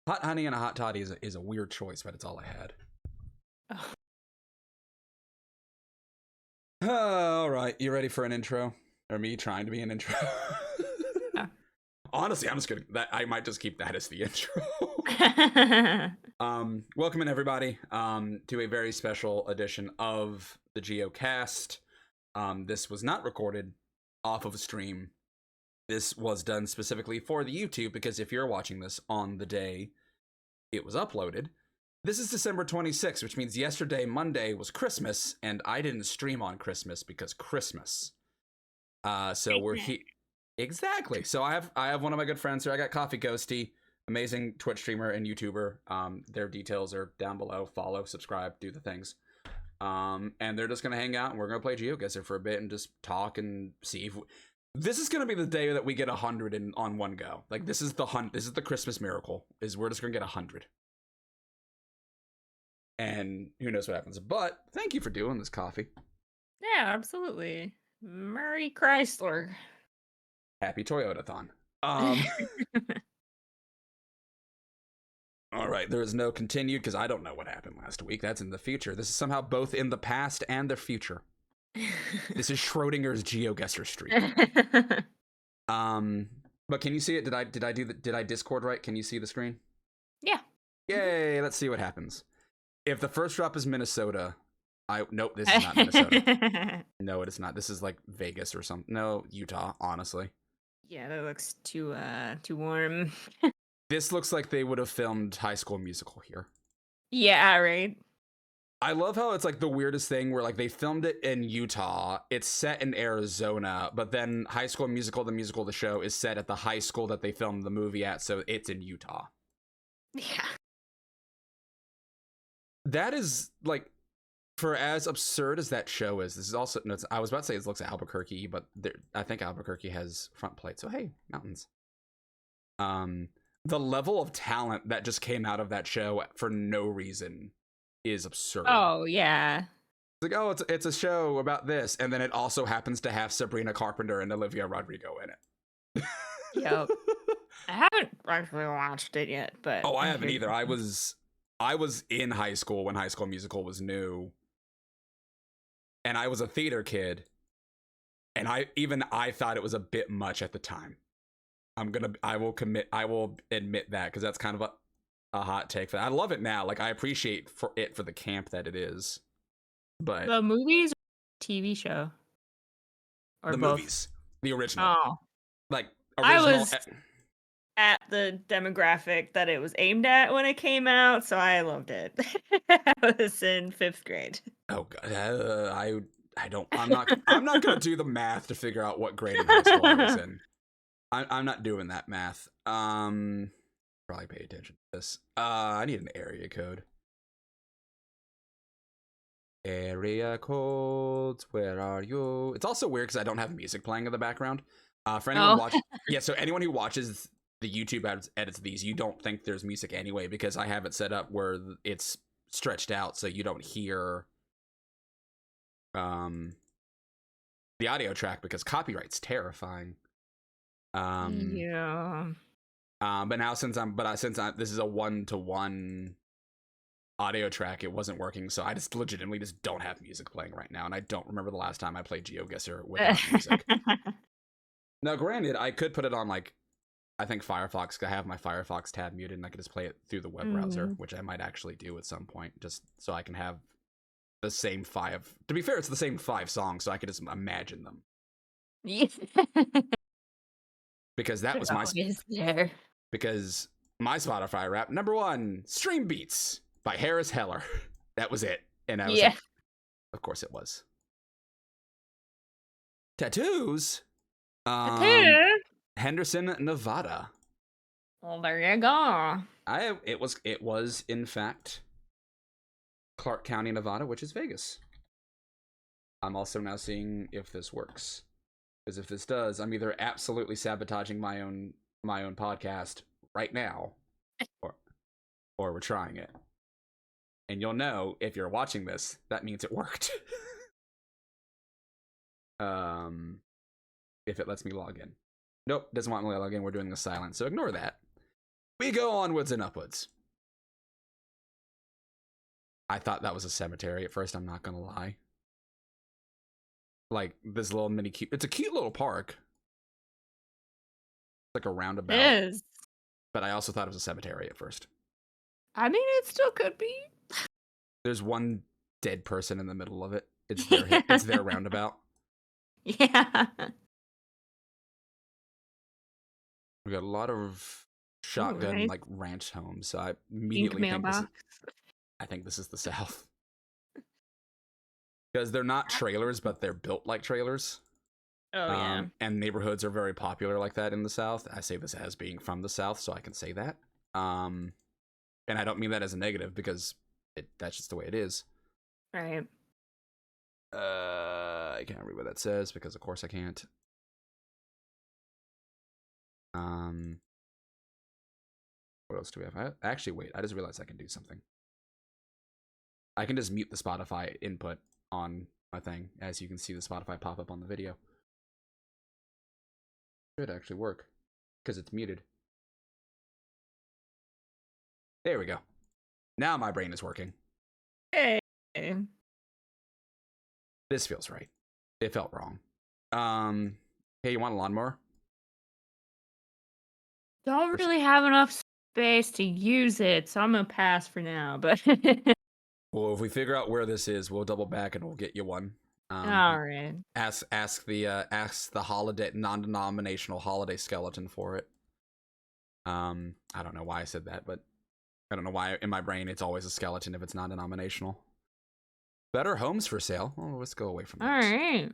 Hot honey and a hot toddy is a weird choice, but it's all I had. Oh. All right, you ready for an intro? Or me trying to be an intro? Yeah. Honestly, I'm just gonna I might just keep that as the intro. Welcome in everybody to a very special edition of the GeoCast. This was not recorded off of a stream. This was done specifically for the YouTube because if you're watching this on the day it was uploaded, this is December 26th, which means yesterday, Monday, was Christmas, and I didn't stream on Christmas because Christmas. So we're here. Exactly. So I have one of my good friends here. I got CoffeeGhostea, amazing Twitch streamer and YouTuber. Their details are down below. Follow, subscribe, do the things. And they're just gonna hang out, and we're gonna play GeoGuessr for a bit and just talk and see if this is gonna be the day that we get 100 on one go. Like this is the Christmas miracle. Is we're just gonna get 100. And who knows what happens. But thank you for doing this, Coffee. Yeah, absolutely. Merry Chrysler. Happy Toyota-thon. All right, there is no continued because I don't know what happened last week. That's in the future. This is somehow both in the past and the future. This is Schrodinger's GeoGuessr streak. But can you see it? Did I Discord right? Can you see the screen? Yeah. Yay! Let's see what happens. If the first drop is Minnesota, nope, this is not Minnesota. No, it is not. This is like Vegas or something. No, Utah, honestly. Yeah, that looks too warm. This looks like they would have filmed High School Musical here. Yeah, right. I love how it's like the weirdest thing where like they filmed it in Utah, it's set in Arizona, but then High School Musical, the show, is set at the high school that they filmed the movie at, so it's in Utah. Yeah. That is like, for as absurd as that show is, this is also, no, I was about to say it looks at Albuquerque, but I think Albuquerque has front plate, so hey, mountains. The level of talent that just came out of that show for no reason is absurd. Oh, yeah. It's like, oh, it's a show about this, and then it also happens to have Sabrina Carpenter and Olivia Rodrigo in it. Yep. I haven't actually watched it yet, but Oh, I haven't either. I was in high school when High School Musical was new, and I was a theater kid, and I thought it was a bit much at the time. I will admit that, because that's kind of a hot take. I love it now. Like, I appreciate for the camp that it is. But the movies, TV show, or the both? Movies, the original. Oh, Like I original. was at the demographic that it was aimed at when it came out, so I loved it. I was in 5th grade. Oh god, I'm not gonna do the math to figure out what grade in high school I was in. I'm not doing that math. Probably pay attention to this. I need an area code. Area codes, where are you? It's also weird because I don't have music playing in the background. For anyone watching, yeah. So anyone who watches the YouTube edits these, you don't think there's music anyway because I have it set up where it's stretched out so you don't hear the audio track because copyright's terrifying. Yeah. But now since this is a 1-to-1 audio track, it wasn't working, so I just legitimately just don't have music playing right now, and I don't remember the last time I played GeoGuessr without music. Now, granted, I could put it on like I think Firefox. I have my Firefox tab muted, and I could just play it through the web browser, which I might actually do at some point, just so I can have the same 5. To be fair, it's the same 5 songs, so I could just imagine them. Yeah. Because that was my there. Because my Spotify rap #1 Stream Beats by Harris Heller. That was it, and I was like, of course it was. Tattoos. Henderson, Nevada. Well, there you go. It was in fact Clark County, Nevada, which is Vegas. I'm also now seeing if this works, because if this does, I'm either absolutely sabotaging my own podcast right now, or we're trying it. And you'll know if you're watching this, that means it worked. If it lets me log in. Nope, doesn't want me to log in. We're doing the silent, so ignore that. We go onwards and upwards. I thought that was a cemetery at first, I'm not gonna lie. Like, this little mini cute... It's a cute little park. It's like a roundabout. It is. But I also thought it was a cemetery at first. I mean, it still could be. There's one dead person in the middle of it. It's their roundabout. Yeah. We got a lot of shotgun, nice. like, ranch homes, so I immediately think I think this is the South. Because they're not trailers, but they're built like trailers. Oh, yeah. And neighborhoods are very popular like that in the South. I say this as being from the South, so I can say that. And I don't mean that as a negative, because that's just the way it is. Right. I can't read what that says, because of course I can't. What else do we have? Actually, wait, I just realized I can do something. I can just mute the Spotify input on my thing, as you can see the Spotify pop up on the video. Should actually work, because it's muted. There we go. Now my brain is working. Hey. This feels right. It felt wrong. Hey, you want a lawnmower? Don't really have enough space to use it, so I'm gonna pass for now, but Well, if we figure out where this is, we'll double back and we'll get you one. all right. Ask the holiday non-denominational holiday skeleton for it. I don't know why I said that, but I don't know why in my brain it's always a skeleton if it's non-denominational. Better homes for sale. Oh, let's go away from that. All right.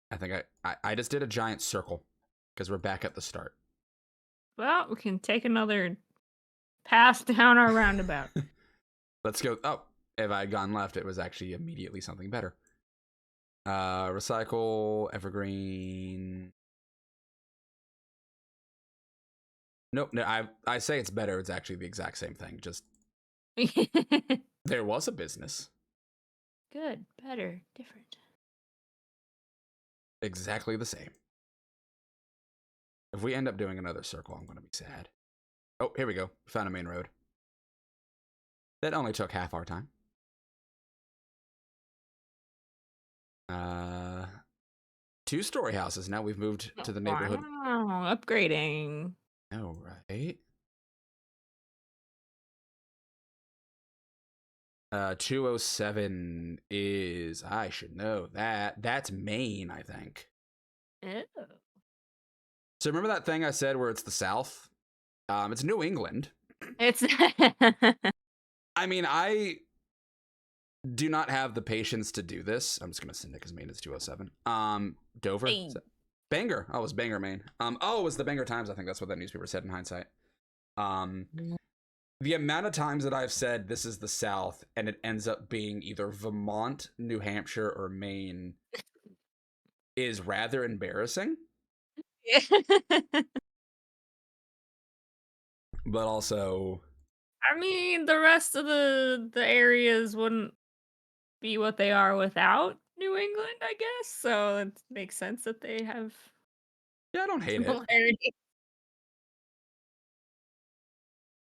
I think I just did a giant circle because we're back at the start. Well, we can take another pass down our roundabout. Let's go. Oh, if I had gone left, it was actually immediately something better. Recycle, evergreen. Nope, no, I say it's better. It's actually the exact same thing. Just there was a business. Good, better, different. Exactly the same. If we end up doing another circle, I'm going to be sad. Oh, here we go. Found a main road. That only took half our time. 2-story houses. Now we've moved to the neighborhood. Wow, upgrading. Oh, right. 207 is, I should know that. That's Maine, I think. Oh. So remember that thing I said where it's the South? It's New England. It's I mean, I do not have the patience to do this. I'm just gonna send it because Maine is 207. Dover? Hey. Bangor. Oh, it was Bangor, Maine. Oh, it was the Bangor Times. I think that's what that newspaper said in hindsight. The amount of times that I've said this is the South and it ends up being either Vermont, New Hampshire, or Maine is rather embarrassing. But also, I mean, the rest of the areas wouldn't be what they are without New England, I guess. So it makes sense that they have yeah, I don't hate it. similarity.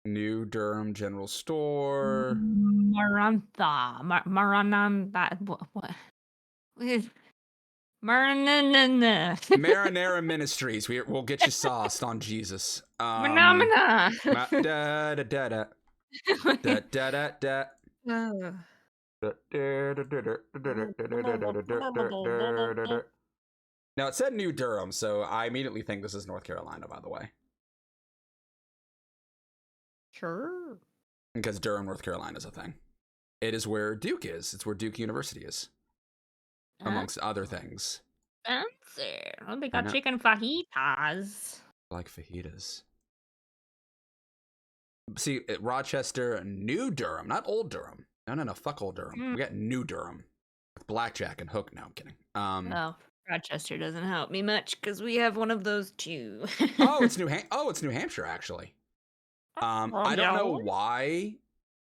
New Durham General Store. Marantha. Marananda. What? Maranana. Marinara Ministries. We'll get you sauced on Jesus. Phenomena. Da da da da. Da da da da. Now it said New Durham, so I immediately think this is North Carolina, by the way. Sure. Because Durham, North Carolina is a thing. It is where Duke is. It's where Duke University is. Amongst other things. Fancy. Oh, they got chicken fajitas. I like fajitas. See, Rochester, New Durham, not Old Durham. No, fuck Old Durham. We got New Durham. With blackjack and hook. No, I'm kidding. Oh, Rochester doesn't help me much because we have one of those too. Oh, it's New Hampshire, actually. I don't know why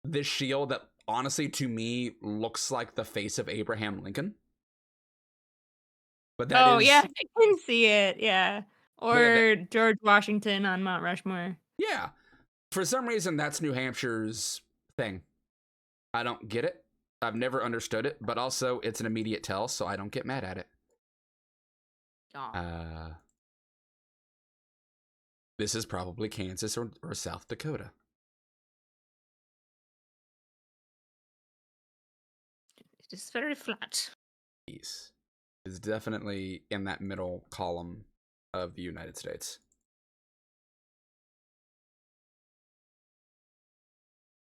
this shield that honestly to me looks like the face of Abraham Lincoln. But that is... yeah, I can see it. Yeah. Well, yeah, Or George Washington on Mount Rushmore. yeah. For some reason, that's New Hampshire's thing. I don't get it. I've never understood it, but also it's an immediate tell, so I don't get mad at it. Oh. This is probably Kansas or South Dakota. It is very flat. East is definitely in that middle column of the United States.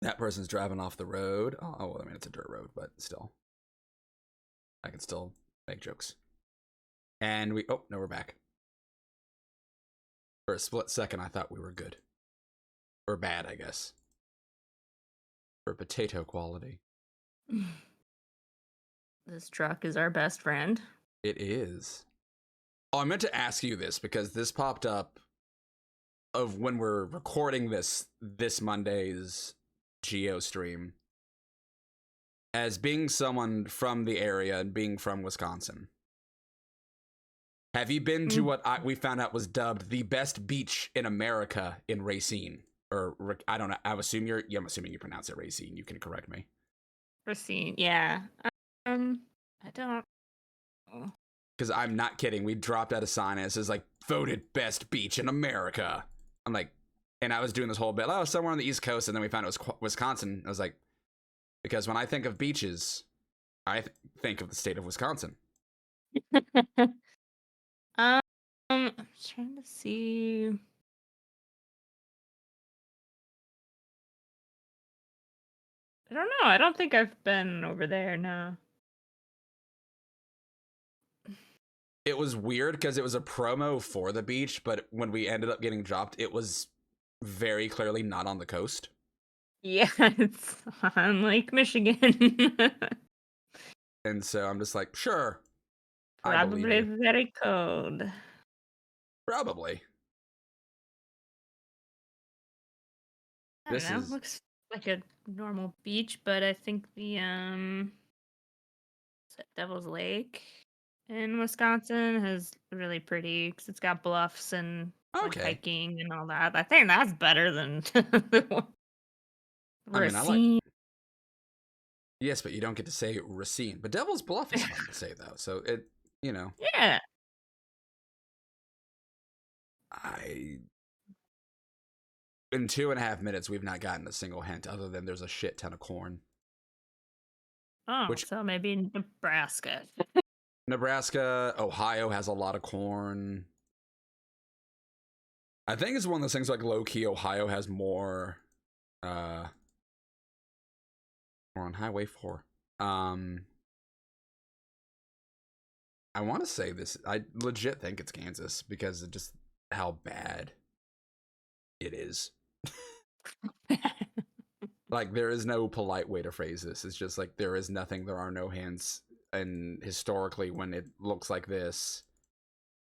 That person's driving off the road. Oh, well, I mean, it's a dirt road, but still. I can still make jokes. And oh, no, we're back. For a split second, I thought we were good. Or bad, I guess. For potato quality. This truck is our best friend. It is. Oh, I meant to ask you this because this popped up of when we're recording this Monday's Geo stream. As being someone from the area and being from Wisconsin, have you been to what we found out was dubbed the best beach in America in Racine? Or I don't know. I'm assuming you pronounce it Racine. You can correct me. Racine, yeah. I don't. Because I'm not kidding. We dropped out a sign and it says like voted best beach in America. I'm like, and I was doing this whole bit. Oh, somewhere on the East Coast, and then we found it was Wisconsin. I was like, because when I think of beaches, I think of the state of Wisconsin. I'm trying to see. I don't know. I don't think I've been over there. No. It was weird because it was a promo for the beach, but when we ended up getting dropped, it was very clearly not on the coast. Yeah, it's on Lake Michigan. And so I'm just like, sure, I believe Probably you. very cold. Probably. I don't know. Looks like a normal beach, but I think the is it Devil's Lake in Wisconsin is really pretty because it's got bluffs and like Okay. hiking and all that. I think that's better than the one. I mean, I like. Racine. Yes, but you don't get to say Racine. But Devil's Bluff is fun to say though. So it, Yeah. In 2.5 minutes, we've not gotten a single hint other than there's a shit ton of corn. Oh, so maybe Nebraska. Nebraska, Ohio has a lot of corn. I think it's one of those things like low key. Ohio has more. We're on Highway 4. I want to say this. I legit think it's Kansas because of just how bad it is. Like, there is no polite way to phrase this. It's just like, there is nothing, there are no hands. And historically, when it looks like this,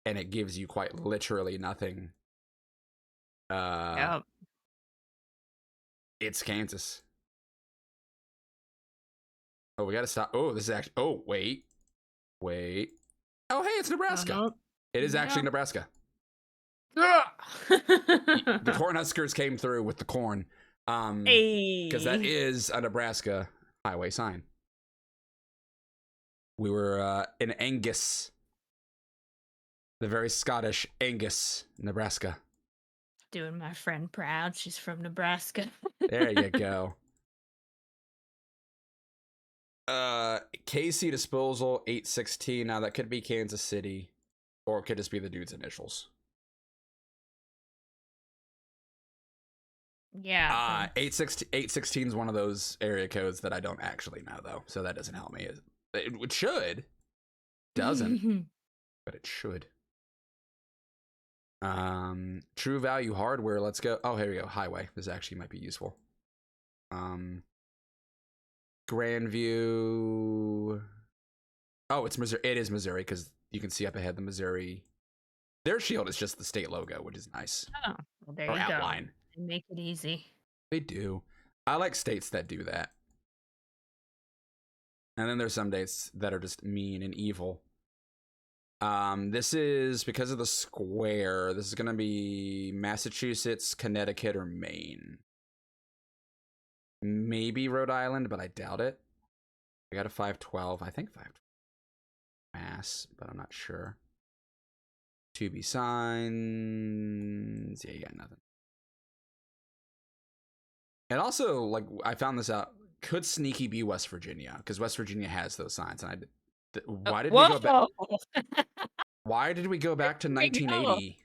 and it gives you quite literally nothing, Yep. it's Kansas. Oh, we gotta stop. Oh, this is actually. Oh, wait. Oh, hey, it's Nebraska. It is actually Nebraska. The Cornhuskers came through with the corn. Because that is a Nebraska highway sign. We were in Angus, the very Scottish Angus, Nebraska. Doing my friend proud. She's from Nebraska. There you go. KC Disposal 816. Now that could be Kansas City, or it could just be the dude's initials. Yeah. 816 is one of those area codes that I don't actually know though, so that doesn't help me. It should. Doesn't. But it should. True Value Hardware, let's go. Oh, here we go. Highway. This actually might be useful. Grandview. Oh, it's Missouri. It is Missouri because you can see up ahead the Missouri. Their shield is just the state logo, which is nice. Oh, well, there you outline. Go. They make it easy. They do. I like states that do that. And then there's some states that are just mean and evil. This is because of the square. This is gonna be Massachusetts, Connecticut, or Maine. Maybe Rhode Island, but I doubt it. I got a 512. I think 512. Mass, but I'm not sure. To be signs. Yeah, you got nothing. And also, like, I found this out. Could sneaky be West Virginia? Because West Virginia has those signs. And why did we go back? Why did we go back to 1980?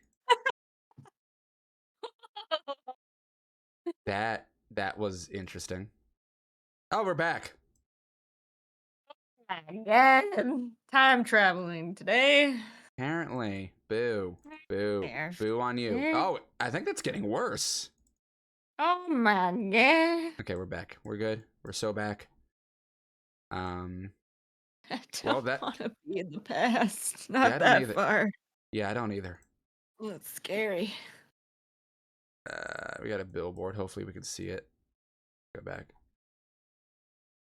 That was interesting. Oh, we're back. Again, time traveling today. Apparently. Boo. Boo. Boo on you. Oh, I think that's getting worse. Oh my god. Okay, we're back. We're good. We're so back. I don't want to be in the past. Not that far. Yeah, I don't either. Oh, it's scary. We got a billboard. Hopefully we can see it. Go back.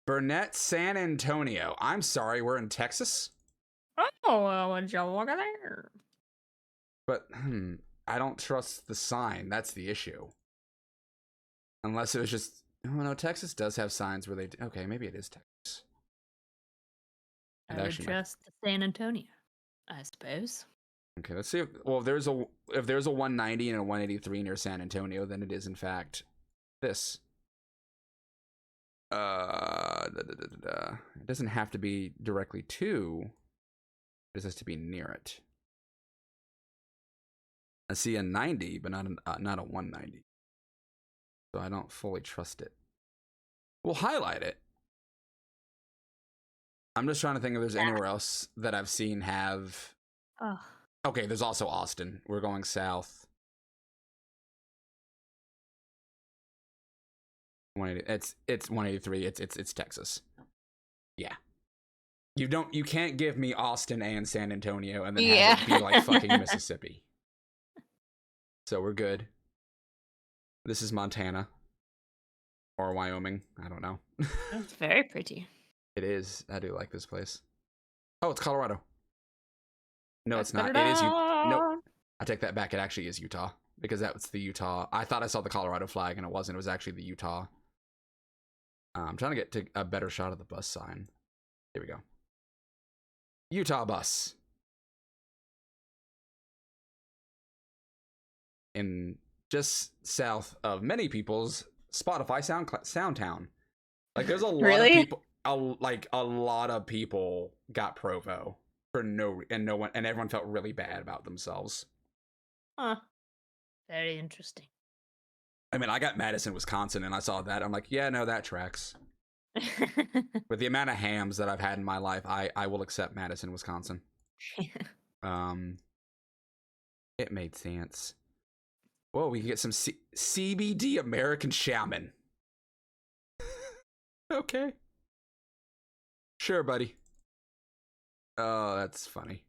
Burnett, San Antonio. I'm sorry, we're in Texas? Oh, well, would y'all walk there? But, I don't trust the sign. That's the issue. Unless it was just... Oh, no, Texas does have signs where they... Okay, maybe it is Texas. I would trust San Antonio, I suppose. Okay, let's see if... Well, if there's a 190 and a 183 near San Antonio, then it is, in fact, this. It doesn't have to be directly to... It just has to be near it. I see a 90, but not a 190. So I don't fully trust it. We'll highlight it. I'm just trying to think if there's anywhere else that I've seen have... Oh. Okay, there's also Austin. We're going south. 180. It's 183. It's Texas. Yeah. You can't give me Austin and San Antonio and then have it be like fucking Mississippi. So we're good. This is Montana. Or Wyoming. I don't know. It's very pretty. It is. I do like this place. Oh, it's Colorado. No, it's not. It is Utah. Nope. I take that back. It actually is Utah. Because that's the Utah. I thought I saw the Colorado flag and it wasn't. It was actually the Utah. I'm trying to get to a better shot of the bus sign. Here we go. Utah bus. In just south of many people's Spotify Soundtown. Like there's a lot of people. A lot of people got Provo for no one, and everyone felt really bad about themselves. Huh. Very interesting. I mean, I got Madison, Wisconsin, and I saw that. I'm like, yeah, no, that tracks. With the amount of hams that I've had in my life, I will accept Madison, Wisconsin. It made sense. Whoa, we can get some CBD American Shaman. Okay. Sure, buddy. Oh, that's funny.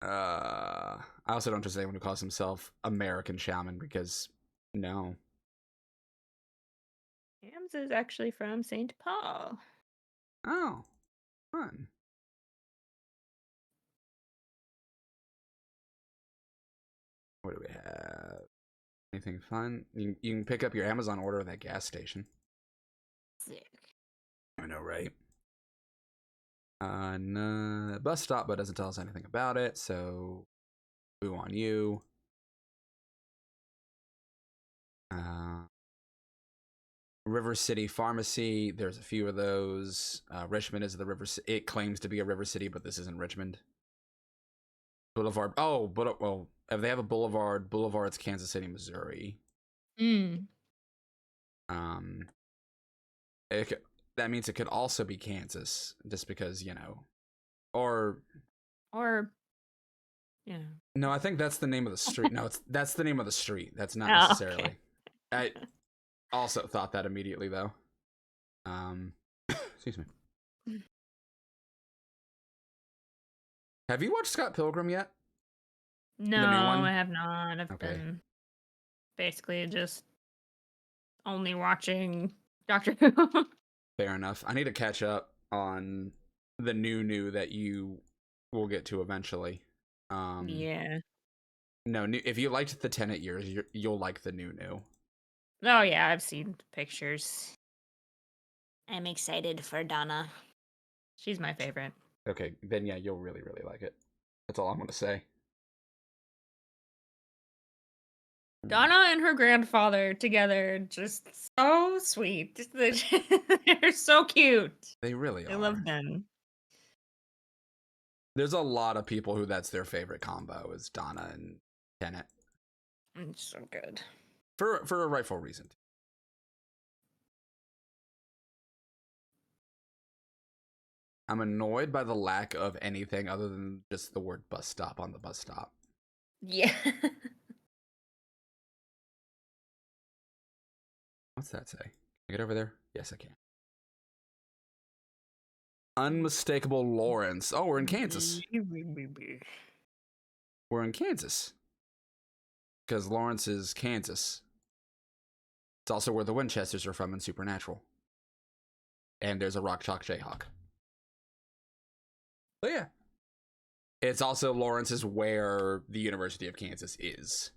I also don't trust anyone who calls himself American Shaman because no. Hams is actually from St. Paul. Oh, fun. What do we have? Anything fun? You can pick up your Amazon order at that gas station. Sick. I know, right? No, bus stop, but doesn't tell us anything about it, so boo on you. River City Pharmacy, there's a few of those. Richmond is the River City. It claims to be a River City, but this isn't Richmond. Boulevard. Oh, but well, if they have a Boulevard, Boulevard's Kansas City, Missouri. That means it could also be Kansas, just because, you know, or yeah. No, I think that's the name of the street. No, that's the name of the street. That's not necessarily. Okay. I also thought that immediately, though. Excuse me. Have you watched Scott Pilgrim yet? No, I have not. I've been basically just only watching Doctor Who. Fair enough. I need to catch up on the new that you we'll get to eventually. Yeah. No, if you liked the Tenet years, you'll like the new. Oh yeah, I've seen pictures. I'm excited for Donna. She's my favorite. Okay, then yeah, you'll really, really like it. That's all I'm gonna say. Donna and her grandfather together, just so sweet. They're so cute. They really I are. love them. There's a lot of people who that's their favorite combo is Donna and Tenet. It's so good. For a rightful reason. I'm annoyed by the lack of anything other than just the word bus stop on the bus stop. Yeah. What's that say? Can I get over there? Yes, I can. Unmistakable Lawrence. Oh, we're in Kansas. We're in Kansas. Because Lawrence is Kansas. It's also where the Winchesters are from in Supernatural. And there's a Rock Chalk Jayhawk. But yeah. It's also Lawrence is where the University of Kansas is.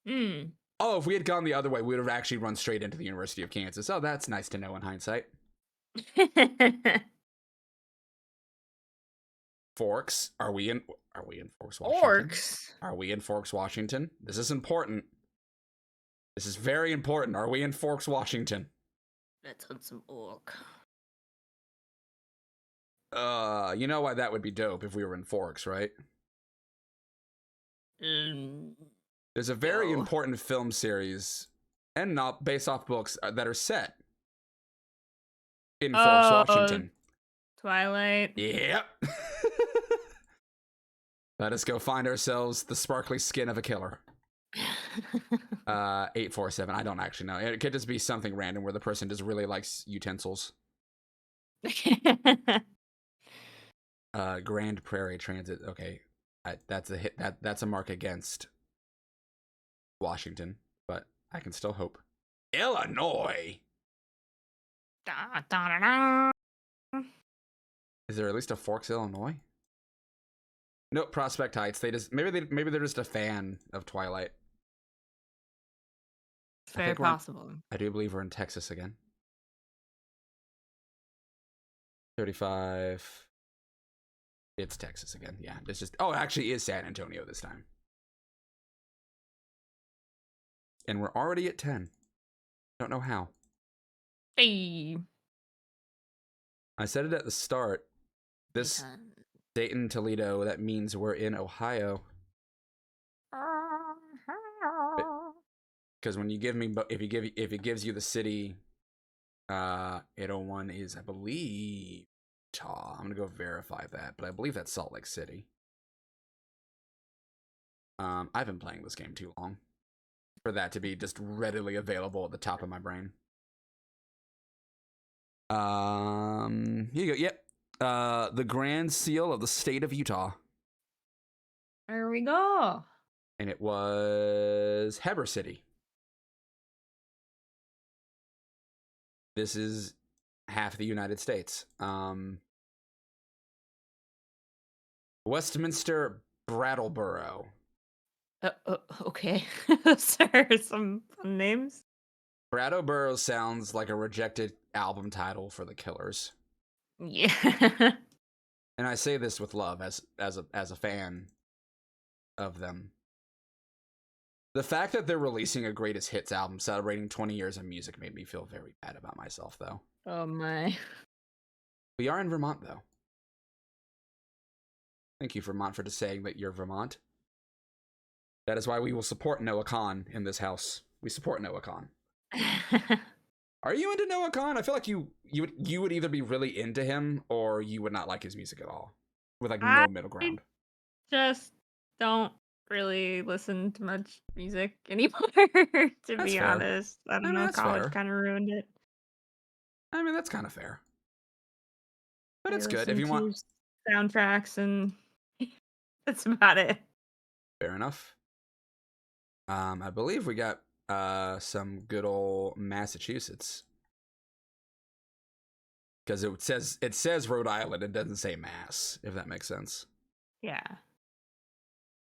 Mm. Oh, if we had gone the other way, we would have actually run straight into the University of Kansas. Oh, that's nice to know in hindsight. Forks. Are we in Forks, Washington? Orcs. Are we in Forks, Washington? This is important. This is very important. Are we in Forks, Washington? Let's hunt some orc. You know why that would be dope if we were in Forks, right? There's a very important film series and not based off books that are set in Forks, Washington. Twilight. Yep. Let us go find ourselves the sparkly skin of a killer. 847. I don't actually know. It could just be something random where the person just really likes utensils. Grand Prairie Transit. Okay, that's a hit. That's a mark against Washington, but I can still hope. Illinois. Da, da, da, da. Is there at least a Forks, Illinois? Nope. Prospect Heights. Maybe they're just a fan of Twilight. Very possible. I do believe we're in Texas again. 35. It's Texas again. Yeah. It's just. Oh, it actually is San Antonio this time. And we're already at 10. Don't know how. Hey. I said it at the start. This Dayton, Toledo, that means we're in Ohio. Because when you give me, if it gives you the city, 801 is, I believe, Utah. I'm gonna go verify that, but I believe that's Salt Lake City. I've been playing this game too long for that to be just readily available at the top of my brain. Here you go. Yep. The Grand Seal of the state of Utah. There we go. And it was Heber City. This is half the United States. Westminster Brattleboro. Okay. Sir, some fun names. Brattleboro sounds like a rejected album title for the Killers. Yeah. And I say this with love as a fan of them. The fact that they're releasing a greatest hits album celebrating 20 years of music made me feel very bad about myself, though. Oh my. We are in Vermont, though. Thank you, Vermont, for just saying that you're Vermont. That is why we will support Noah Khan in this house. We support Noah Khan. Are you into Noah Khan? I feel like you would either be really into him or you would not like his music at all, with like no middle ground. Just don't really listen to much music anymore. To be honest, I don't know. College kind of ruined it. I mean, that's kind of fair, but it's I good if you want soundtracks, and that's about it. Fair enough. I believe we got some good old Massachusetts, because it says Rhode Island. It doesn't say Mass, if that makes sense. Yeah.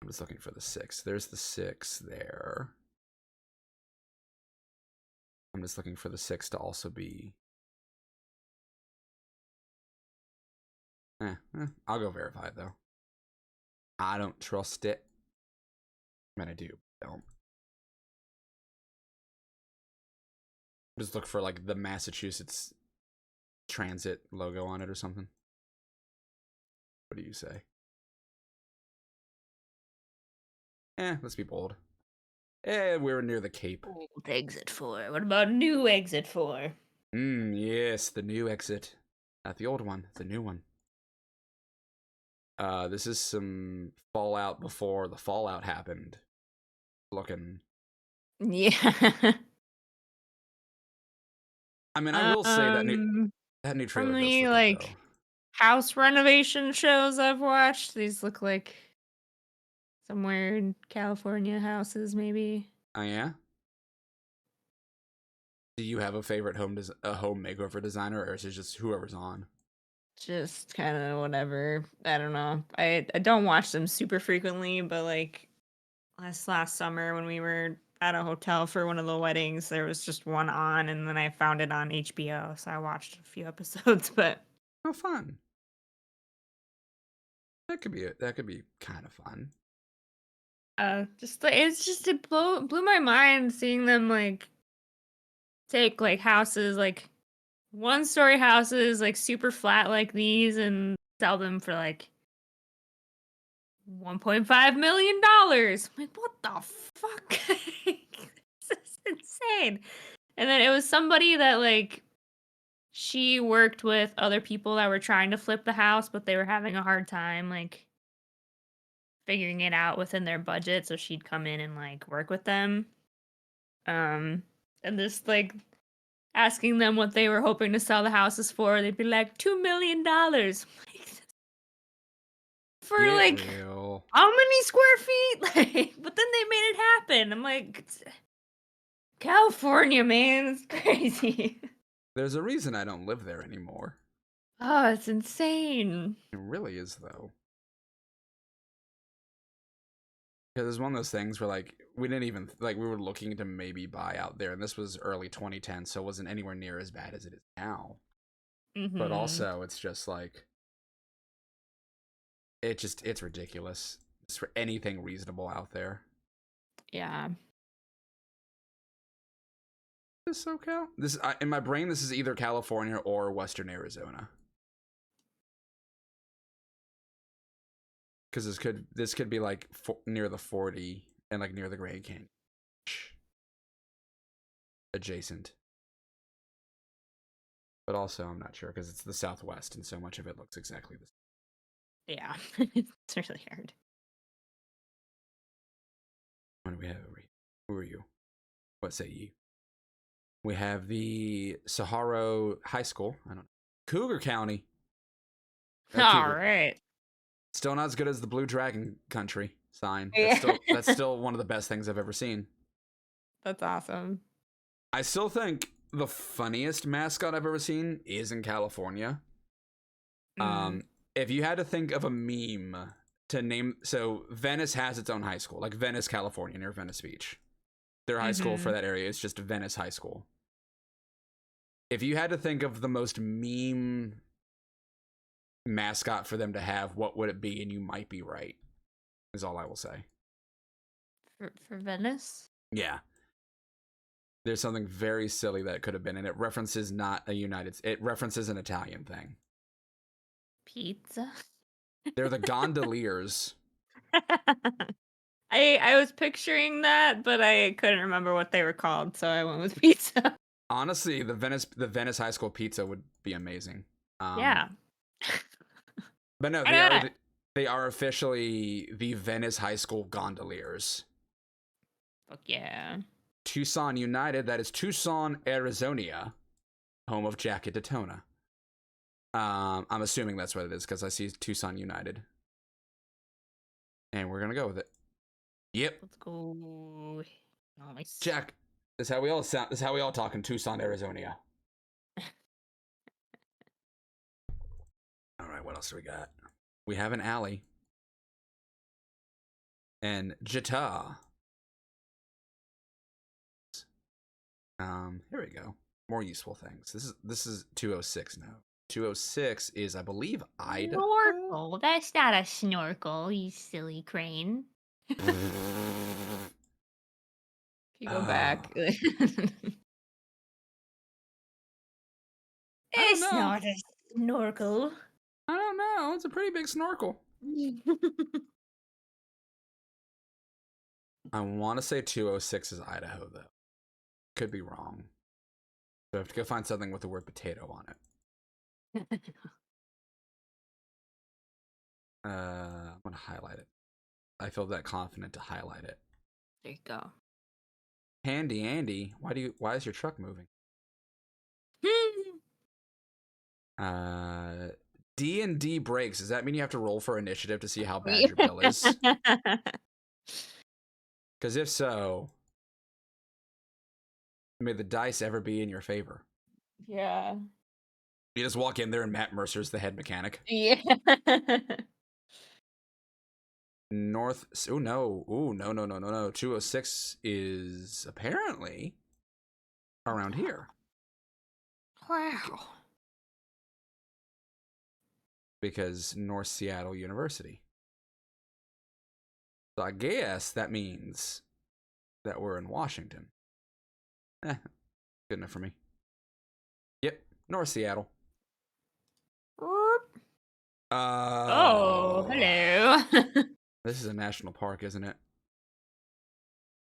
I'm just looking for the 6. There's the 6 there. I'm just looking for the 6 to also be... I'll go verify, though. I don't trust it. I mean, I do. Don't. Just look for, like, the Massachusetts Transit logo on it or something. What do you say? Let's be bold. We're near the Cape. Old exit 4. What about new exit 4? Yes, the new exit. Not the old one, the new one. This is some Fallout before the Fallout happened. Looking. Yeah. I mean, I will say that new From trailer does the, look good, though. like, house renovation shows I've watched, these look like somewhere in California houses, maybe. Oh, yeah? Do you have a favorite home makeover designer, or is it just whoever's on? Just kind of whatever. I don't know. I don't watch them super frequently, but like last summer when we were at a hotel for one of the weddings, there was just one on, and then I found it on HBO, so I watched a few episodes. But Oh, fun. That could be kind of fun. it blew my mind seeing them like take like houses like 1-story houses like super flat like these and sell them for like $1.5 million. I'm like, what the fuck? This is insane. And then it was somebody that like she worked with other people that were trying to flip the house, but they were having a hard time like figuring it out within their budget, so she'd come in and like work with them. And this like asking them what they were hoping to sell the houses for, they'd be like $2 million. For Get like real. how many square feet? Like, but then they made it happen. I'm like, California, man, it's crazy. There's a reason I don't live there anymore. Oh, it's insane. It really is, though. Because it's one of those things where, like, we didn't even, like, we were looking to maybe buy out there, and this was early 2010, so it wasn't anywhere near as bad as it is now. But Mm-hmm. also, it's just, like, it's ridiculous. Just for anything reasonable out there. Yeah. Is this SoCal? In my brain, this is either California or Western Arizona. Because this could be, like, near the 40 and, like, near the Grand Canyon. Adjacent. But also, I'm not sure because it's the Southwest and so much of it looks exactly the same. Yeah. It's really hard. What do we have over here? Who are you? What say ye? We have the Saharo High School. I don't know. Cougar County. All Cougar. right. Still not as good as the Blue Dragon Country sign. Yeah. That's still one of the best things I've ever seen. That's awesome. I still think the funniest mascot I've ever seen is in California. Mm. If you had to think of a meme to name, so Venice has its own high school, like Venice, California, near Venice Beach. Their high school for Mm-hmm. that area is just Venice High School. If you had to think of the most meme mascot for them to have, what would it be? And you might be right, is all I will say. For Venice? Yeah. There's something very silly that it could have been, and it references it references an Italian thing. Pizza? They're the gondoliers. I was picturing that, but I couldn't remember what they were called, so I went with pizza. Honestly, the Venice High School pizza would be amazing. Yeah. But no, Why not? they are officially the Venice High School gondoliers. Fuck yeah. Tucson United, that is Tucson, Arizona, home of Jacket Daytona. I'm assuming that's what it is because I see Tucson United. And we're gonna go with it. Yep. Let's go. Nice. Jack. This is how we all sound. This is how we all talk in Tucson, Arizona. All right, what else do we got? We have an alley. and Jita. Here we go. More useful things. This is 206 now. 206 is, I believe, Idaho. Snorkel. That's not a snorkel, you silly crane. If you go back. I don't It's know. not a snorkel. I don't know. It's a pretty big snorkel. I want to say 206 is Idaho, though. Could be wrong. So I have to go find something with the word potato on it. I'm going to highlight it. I feel that confident to highlight it. There you go. Handy Andy, why is your truck moving? D&D breaks. Does that mean you have to roll for initiative to see how bad your bill is? Because if so, may the dice ever be in your favor. Yeah. You just walk in there and Matt Mercer's the head mechanic. Yeah. North. Oh no. Oh no. 206 is apparently around here. Wow. Because North Seattle University. So I guess that means that we're in Washington. Good enough for me. Yep, North Seattle. Oh, hello. This is a national park, isn't it?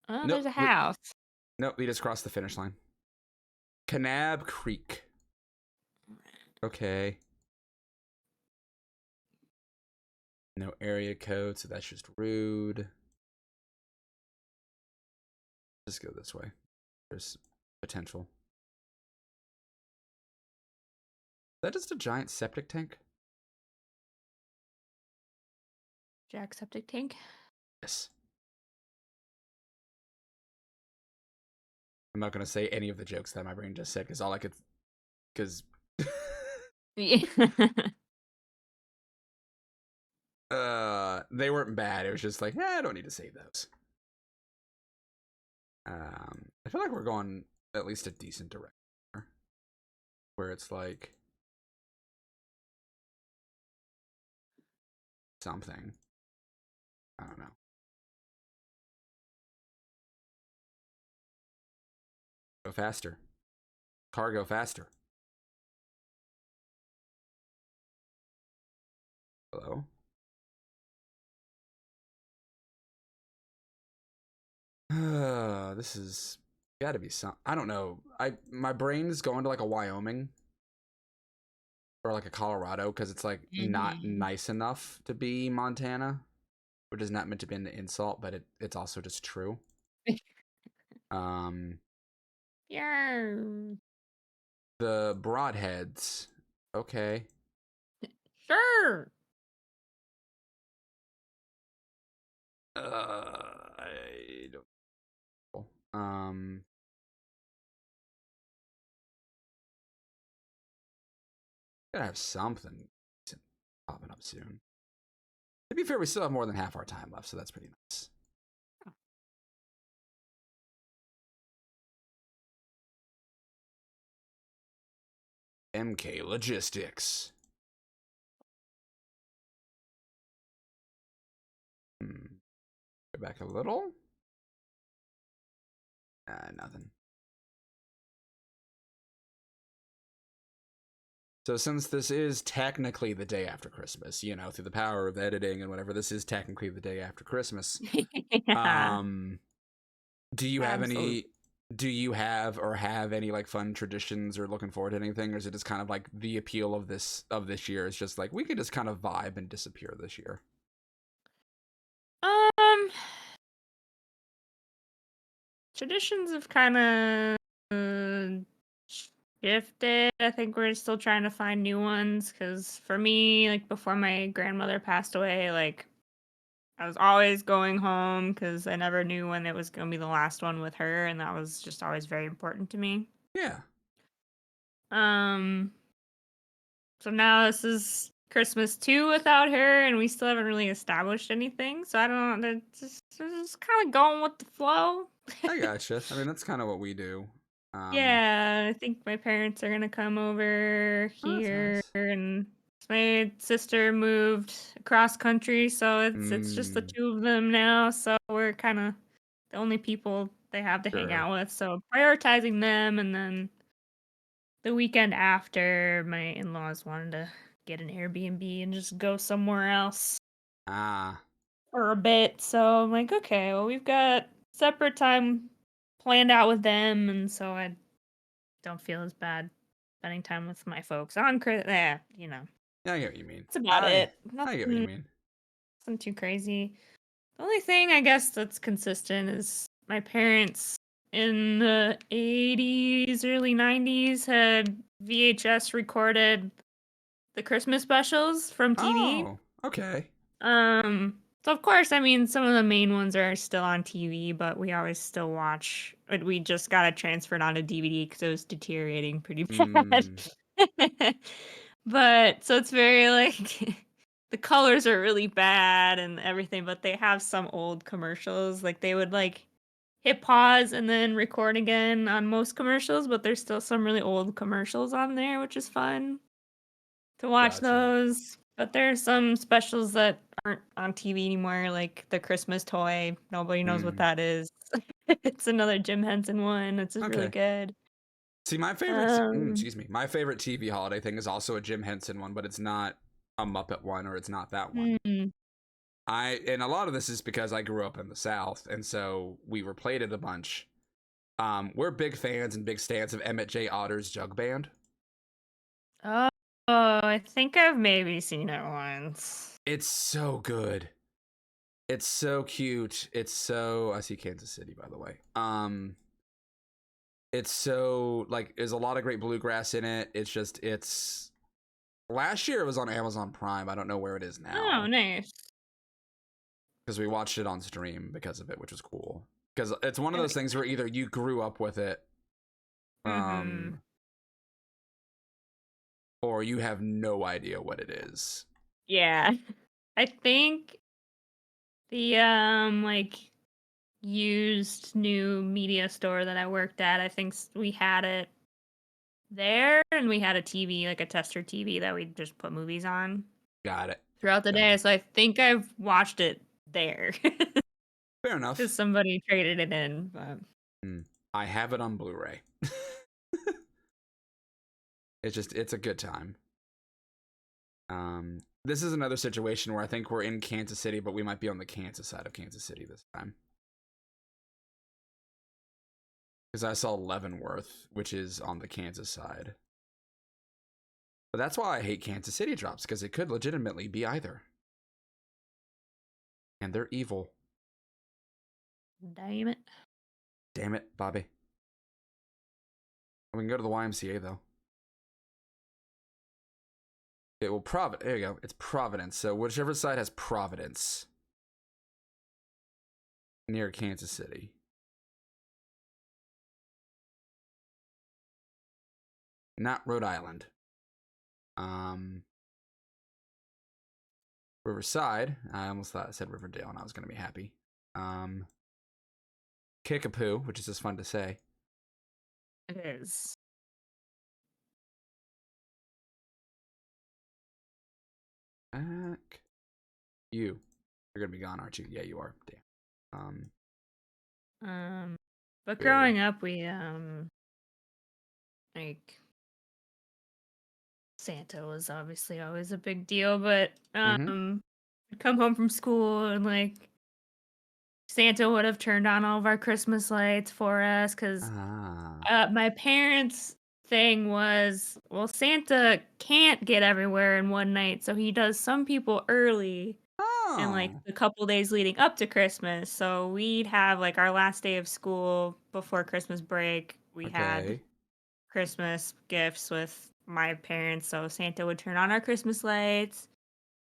Oh, Nope, there's a house. Nope, we just crossed the finish line. Kanab Creek. Okay. No area code, so that's just rude. Just go this way. There's potential. Is that just a giant septic tank? Jack septic tank. Yes. I'm not going to say any of the jokes that my brain just said, because all I could... Because... Yeah. They weren't bad. It was just like, I don't need to say those. I feel like we're going at least a decent direction here, where it's like something. I don't know. Go faster. Car, go faster. Hello? This is gotta be some. I don't know. My brain's going to like a Wyoming or like a Colorado because it's like not nice enough to be Montana, which is not meant to be an insult, but it's also just true. Yeah. The Broadheads. Okay. Sure. I don't know. Gotta have something popping up soon. To be fair, we still have more than half our time left, so that's pretty nice. MK Logistics. Go back a little. Nothing. So since this is technically the day after Christmas, you know, through the power of editing and whatever, this is technically the day after Christmas. Yeah. Do you have any? Do you have or have any like fun traditions or looking forward to anything, or is it just kind of like the appeal of this year is just like we could just kind of vibe and disappear this year? Traditions have kind of shifted. I think we're still trying to find new ones because for me, like before my grandmother passed away, like I was always going home because I never knew when it was going to be the last one with her, and that was just always very important to me. Yeah. So now this is Christmas 2 without her, and we still haven't really established anything. So I don't know. Just kind of going with the flow. I gotcha. I mean, that's kind of what we do. Um, Yeah, I think my parents are gonna come over oh, that's here, nice. and my sister moved across country, so it's just the Mm, two of them now. So we're kind of the only people they have to hang sure. out with. So prioritizing them, and then the weekend after, my in-laws wanted to get an Airbnb and just go somewhere else Ah, for a bit. So I'm like, okay, well, we've got separate time planned out with them, and so I don't feel as bad spending time with my folks on you know. yeah, I get what you mean. That's about I it. I get what you Nothing, mean. nothing too crazy. The only thing I guess that's consistent is my parents in the 80s, early 90s had VHS recorded the Christmas specials from TV. Oh, okay. So of course, I mean, some of the main ones are still on TV, but we always still watch. But we just got it transferred onto DVD because it was deteriorating pretty bad. Hmm. But so it's very like the colors are really bad and everything, but they have some old commercials. Like they would like hit pause and then record again on most commercials, but there's still some really old commercials on there, which is fun to watch Gotcha. those. But there are some specials that aren't on TV anymore, like the Christmas toy. Nobody knows what Hmm. that is. It's another Jim Henson one. It's just really Okay. good. See, my favorite, Um, excuse me, my favorite TV holiday thing is also a Jim Henson one, but it's not a Muppet one or it's not that one. hmm. And a lot of this is because I grew up in the South, and so we replayed it a bunch. We're big fans and big stans of Emmet J. Otter's Jug-Band. Oh, I think I've maybe seen it once. It's so good. It's so cute. It's so, I see Kansas City, by the way. It's so like there's a lot of great bluegrass in it. It's last year it was on Amazon Prime. I don't know where it is Oh, now nice. because we watched it on stream because of it, which was cool. Because it's one of I those think. things where either you grew up with it, Mm-hmm. um, or you have no idea what it is. Yeah, I think the like used new media store that I worked at. I think we had it there, and we had a TV, like a tester TV that we just put movies on Got it. throughout the day. Gotcha. So I think I've watched it there Fair because enough. somebody traded it in. But Mm. I have it on Blu-ray. It's a good time. This is another situation where I think we're in Kansas City, but we might be on the Kansas side of Kansas City this time. Because I saw Leavenworth, which is on the Kansas side. But that's why I hate Kansas City drops, because it could legitimately be either. And they're evil. damn it. Damn it, Bobby. We can go to the YMCA, though. It will there you go. It's Providence. So whichever side has Providence near Kansas City. Not Rhode Island. Riverside. I almost thought I said Riverdale and I was going to be happy. Kickapoo, which is just fun to say. It is. Back. You're going to be gone, aren't you? Yeah, you are. Damn. Um, but Barely. growing up, we like Santa was obviously always a big deal, but Mm-hmm. we'd come home from school and like Santa would have turned on all of our Christmas lights for us because Ah. my parents' thing was, well, Santa can't get everywhere in one night, so he does some people early and like Oh. the couple days leading up to Christmas. So we'd have like our last day of school before Christmas break. We had Okay. Christmas gifts with my parents, so Santa would turn on our Christmas lights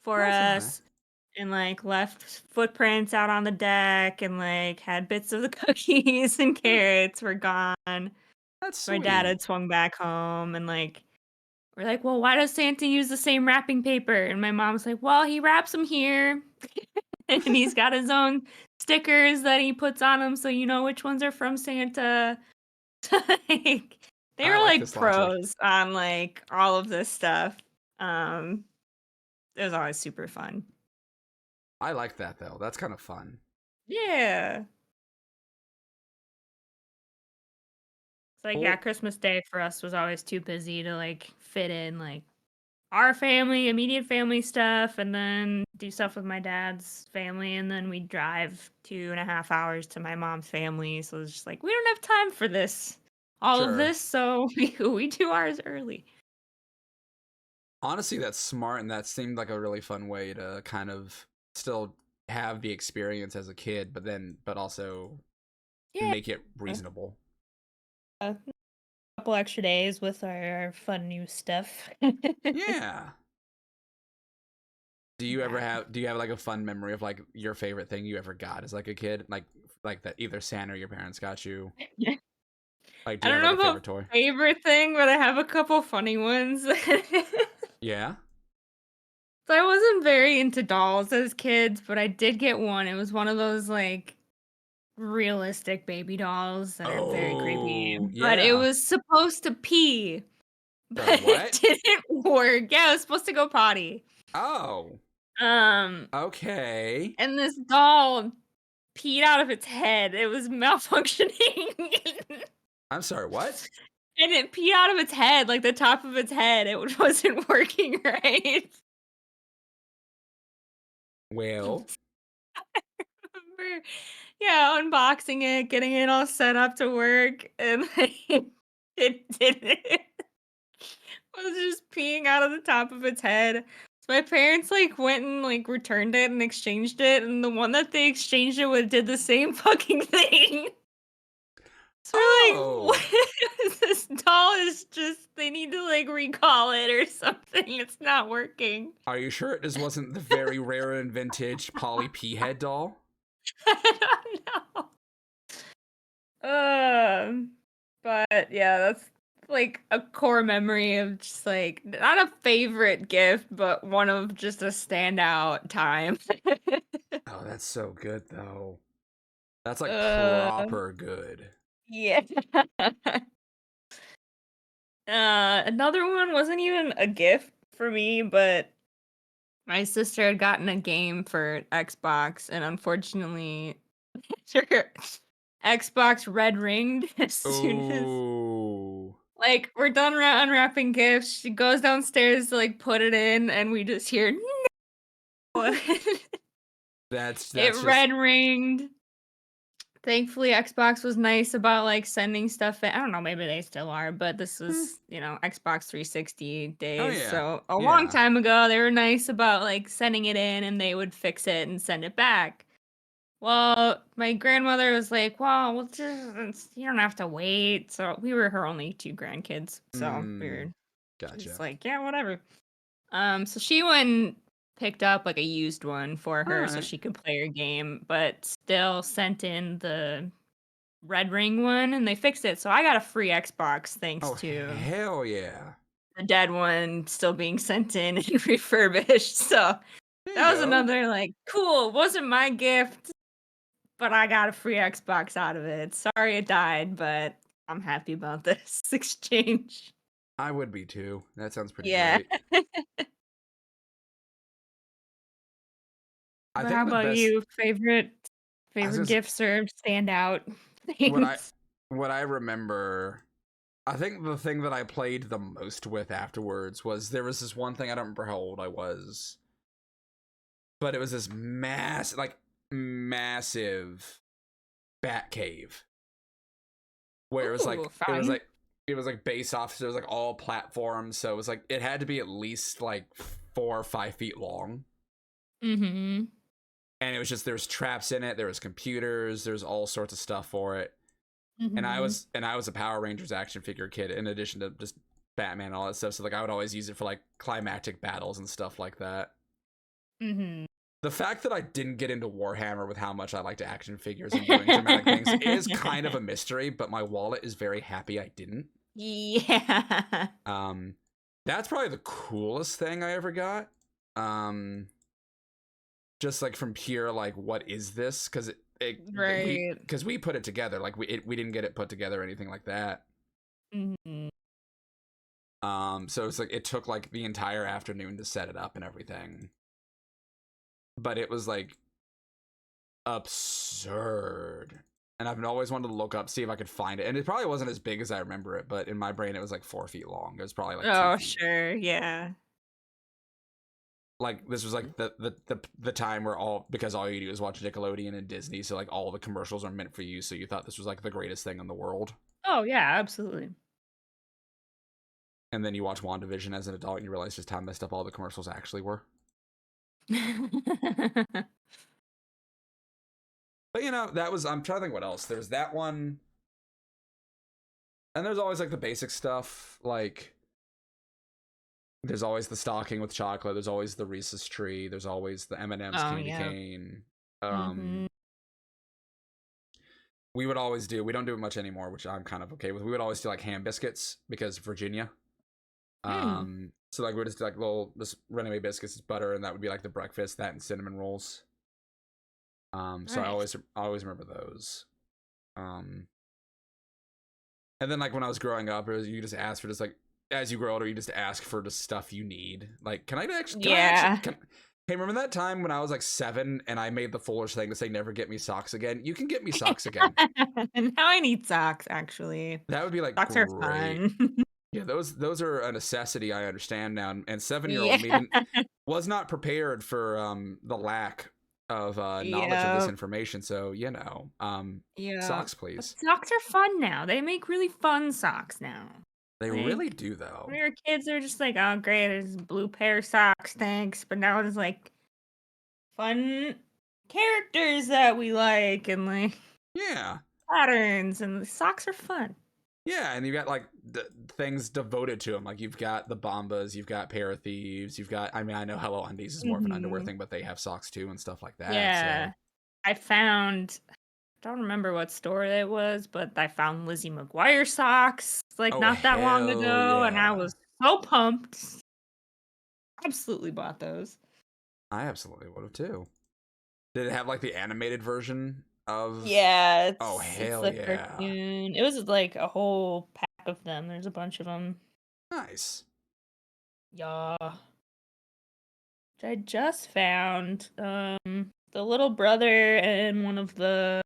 for That's nice. us and like left footprints out on the deck and like had bits of the cookies and carrots were gone. That's My dad sweet. had swung back home and like we're like, well, why does Santa use the same wrapping paper? And my mom's like, well, he wraps them here. And he's got his own stickers that he puts on them so you know which ones are from Santa. Like, they I were like like this logic. pros on like all of this stuff. Um, it was always super fun. I like that though. That's kind of fun. Yeah. It's like, yeah, Well, Christmas Day for us was always too busy to like fit in like our family, immediate family stuff, and then do stuff with my dad's family, and then we drive 2.5 hours to my mom's family. So it's just like we don't have time for this, all of sure. this, so we do ours early. Honestly, that's smart, and that seemed like a really fun way to kind of still have the experience as a kid, but also Yeah, make it reasonable. a couple extra days with our fun new stuff. Yeah. Yeah. Do you have like a fun memory of like your favorite thing you ever got as like a kid? Like that either Santa or your parents got you? Like do I you have don't like know a about favorite toy? favorite thing, but I have a couple funny ones. Yeah. So I wasn't very into dolls as kids, but I did get one. It was one of those like realistic baby dolls that are very creepy, Oh, but it yeah. was supposed to pee, but Sorry, it what? didn't work. Yeah, it was supposed to go potty. Oh, Um, okay. and this doll peed out of its head. It was malfunctioning. I'm sorry, what? And it peed out of its head, like the top of its head. It wasn't working right. Well, Remember, yeah, unboxing it, getting it all set up to work, and like, it didn't. Was just peeing out of the top of its head. So my parents like went and like returned it and exchanged it, and the one that they exchanged it with did the same fucking thing. So we're like, oh, what? This doll is just they need to like recall it or something. It's not working. are you sure it just wasn't the very rare and vintage Polly P head doll? I don't know. But yeah, that's like a core memory of just like not a favorite gift, but one of just a standout time. Oh, that's so good though. That's like uh, proper good. yeah. Another one wasn't even a gift for me, but my sister had gotten a game for Xbox, and unfortunately, her Xbox red ringed as soon as Oh, like, we're done unwrapping gifts, she goes downstairs to, like, put it in, and we just hear, "No." It that's just red ringed. Thankfully, Xbox was nice about, like, sending stuff in I don't know, maybe they still are, but this hmm. was, Xbox 360 Oh days, yeah, so a long yeah. time ago, they were nice about, like, sending it in, and they would fix it and send it back. Well, my grandmother was like, "Well, we'll just you don't have to wait." So we were her only 2 grandkids, so we Mm, were just gotcha. like, "Yeah, whatever." So she went and picked up like a used one for All her so right. she could play her game, but still sent in the red ring one and they fixed it. So I got a free Xbox thanks Oh to hell yeah. the dead one still being sent in and refurbished. So There you that was go. another like cool. It wasn't my gift, but I got a free Xbox out of it. Sorry it died, but I'm happy about this exchange. I would be too. That sounds pretty Yeah. great. I But how think the about best. you? Favorite I was favorite just gifts or standout what I things? what I remember. I think the thing that I played the most with afterwards was there was this one thing. I don't remember how old I was, but it was this massive bat cave where Ooh, fun. it was like based off. So it was like all platforms. So it was like it had to be at least like 4 or 5 feet long. Mhm. And it was just there was traps in it, there was computers, there's all sorts of stuff for it. Mhm. And I was a Power Rangers action figure kid in addition to just Batman and all that stuff. So like I would always use it for like climactic battles and stuff like that. Mhm. The fact that I didn't get into Warhammer with how much I liked action figures and doing dramatic things is kind of a mystery, but my wallet is very happy I didn't. Yeah. Um That's probably the coolest thing I ever got. Just like from pure like, what is this? Because Right. we put it together. Like we didn't get it put together or anything like that. Mm-hmm. So it's like it took like the entire afternoon to set it up and everything. But it was like absurd. And I've always wanted to look up, see if I could find it. And it probably wasn't as big as I remember it, but in my brain it was like 4 feet long. It was probably like 2 Oh, feet. sure. Yeah. Like this was like the time where because all you do is watch Nickelodeon and Disney, so like all the commercials are meant for you, so you thought this was like the greatest thing in the world. Oh, yeah, absolutely. And then you watch WandaVision as an adult and you realize just how messed up all the commercials actually were. But you know, that was, I'm trying to think what else. There's that one. And there's always like the basic stuff, like there's always the stocking with chocolate, there's always the Reese's tree, there's always the M&M's Oh, candy yeah. cane. Mhm. We would always do, we don't do it much anymore, which I'm kind of okay with. We would always do like ham biscuits because Virginia. Mm. So like we would just do like little just runaway biscuits with butter, and that would be like the breakfast, that and cinnamon rolls. So I Nice. always remember those. And then like when I was growing up, it was, you just ask for just like, as you grow older, you just ask for the stuff you need. Like, Yeah. hey, remember that time when I was like 7 and I made the foolish thing to say never get me socks again? You can get me socks again. Now I need socks, actually. That would be like Socks are great. fun. Yeah, those are a necessity. I understand now. And 7-year-old me Yeah. was not prepared for the lack of knowledge of this Yep. information. So you know, Yeah. socks, But please. socks are fun now. They make really fun socks now. They really Like, do when though. we were kids, they were just like, oh, great, there's a blue pair of socks, thanks. But now it's like fun characters that we like and like Yeah. patterns, and the socks are fun. Yeah, and you got like things devoted to them. Like you've got the Bombas, you've got Pair of Thieves, you've got. I mean, I know Hello Undies is more of an underwear Hmm. thing, but they have socks too and stuff like that. So Yeah. I found, don't remember what store it was, but I found Lizzie McGuire socks like oh not that long hell ago, and I yeah, was so pumped. Absolutely bought those. I absolutely would have too. Did it have like the animated version of? Yeah, Oh it's hell a yeah, cartoon. It was like a whole pack of them. There's a bunch of them. nice. Yeah. Which I just found. The little brother and one of the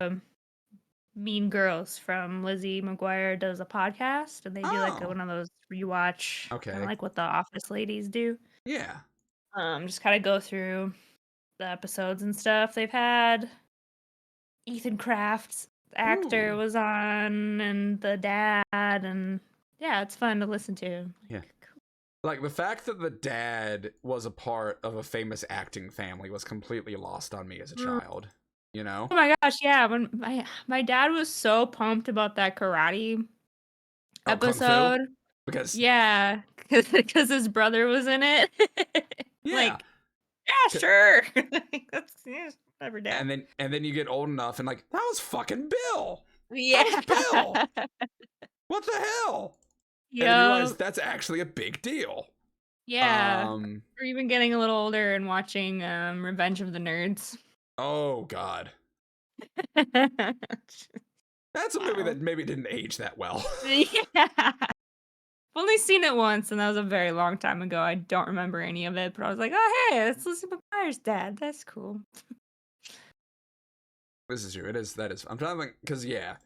mean girls from Lizzie McGuire does a podcast, and they do like Oh one of those rewatch, kind of okay, like what the Office ladies do. yeah. Just kind of go through the episodes and stuff they've had. Ethan Kraft's actor Ooh was on, and the dad, and yeah, it's fun to listen to. yeah. Like, cool. Like the fact that the dad was a part of a famous acting family was completely lost on me as a Mm. child. You know? Oh my gosh, yeah. When my dad was so pumped about that karate Oh, kung fu episode. because Yeah, because his brother was in it. yeah. Like, yeah, sure. Like, that's yeah, whatever, dad. And then you get old enough and like that was fucking Bill. That was Yeah. Bill. What the hell? And then you realize Yup. that's actually a big deal. Yeah. Um. Or even getting a little older and watching Revenge of the Nerds. Oh God, that's a movie Wow. that maybe didn't age that well. Yeah. I've only seen it once, and that was a very long time ago. I don't remember any of it, but I was like, oh, hey, it's Lizzie McGuire's dad. That's cool. This is true. It is. That is. I'm trying to think because yeah.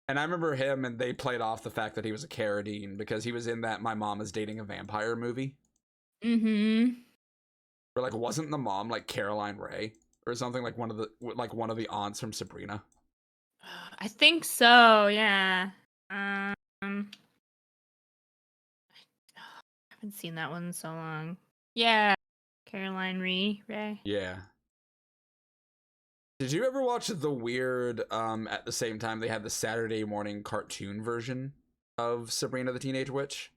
And I remember him, and they played off the fact that he was a Carradine because he was in that My Mom is Dating a Vampire movie. Mm-hmm. Or like, wasn't the mom like Caroline Ray or something like one of the aunts from Sabrina? I think so, yeah. I haven't seen that one in so long. Yeah, Caroline Ray. Yeah. Did you ever watch the weird? At the same time, they had the Saturday morning cartoon version of Sabrina the Teenage Witch.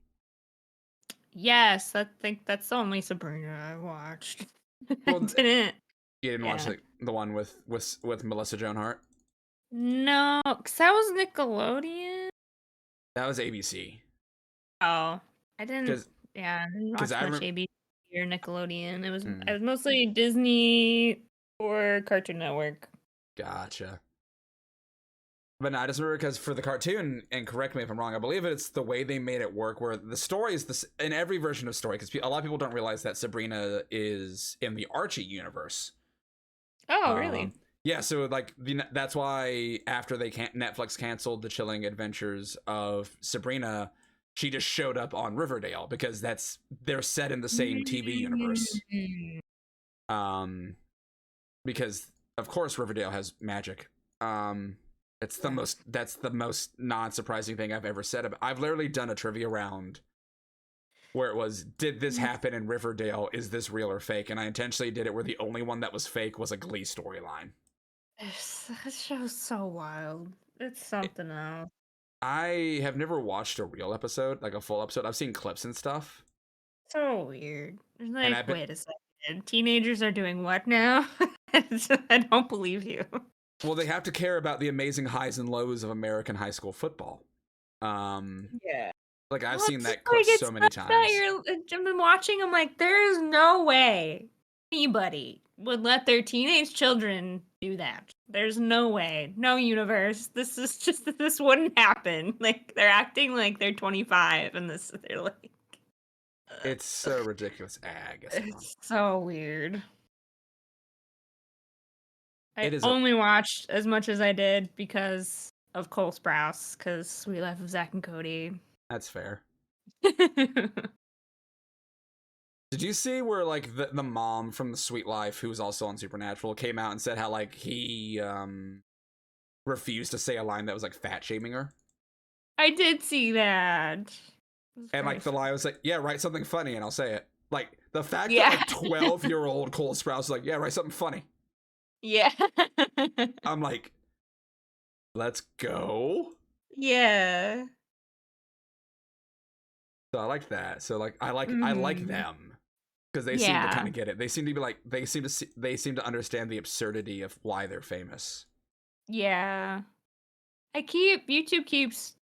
Yes, I think that's the only Sabrina I watched. I Well, didn't. you didn't watch Yeah. the one with Melissa Joan Hart. No, because that was Nickelodeon. That was ABC. Oh, I didn't. Because Yeah, I didn't Because watch I much remember. ABC or Nickelodeon. I was mostly Disney or Cartoon Network. Gotcha. But no, I just remember because for the cartoon, and correct me if I'm wrong, I believe it's the way they made it work, where the story is this in every version of story. Because a lot of people don't realize that Sabrina is in the Archie universe. Oh, Um, really? yeah, so like that's why after Netflix canceled the Chilling Adventures of Sabrina, she just showed up on Riverdale because they're set in the same TV universe. Mm. Um, because of course Riverdale has magic. Um, that's the most non-surprising thing I've ever said about. I've literally done a trivia round where it was, did this happen in Riverdale? Is this real or fake? And I intentionally did it where the only one that was fake was a Glee storyline. This show's so wild. It's something else. I have never watched a real episode, like a full episode. I've seen clips and stuff, So weird. It's and like, I've been. wait a second. Teenagers are doing what now? I don't believe you. Well, they have to care about the amazing highs and lows of American high school football. Um, Yeah. like I've Well, seen it's just that clip like it's so many stuff that times. I've been watching. I'm like, there is no way anybody would let their teenage children do that. There's no way, no universe. This is just this wouldn't happen. Like they're acting like they're 25, and they're like, It's so ridiculous. I guess I'm wrong. it's so weird. I It is a. only watched as much as I did because of Cole Sprouse, because Sweet Life of Zach and Cody. That's fair. Did you see where like the mom from the Sweet Life, who was also on Supernatural, came out and said how like he refused to say a line that was like fat shaming her? I did see that. It was And very like the funny. lie was like, yeah, write something funny and I'll say it. Like the fact that Yeah. like 12-year-old Cole Sprouse is like, yeah, write something funny. Yeah. I'm like, let's go. Yeah. So I like that. So like I like Mhm. them because they seem to kind Yeah. of get it. They seem to be like they seem to understand the absurdity of why they're famous. Yeah. YouTube keeps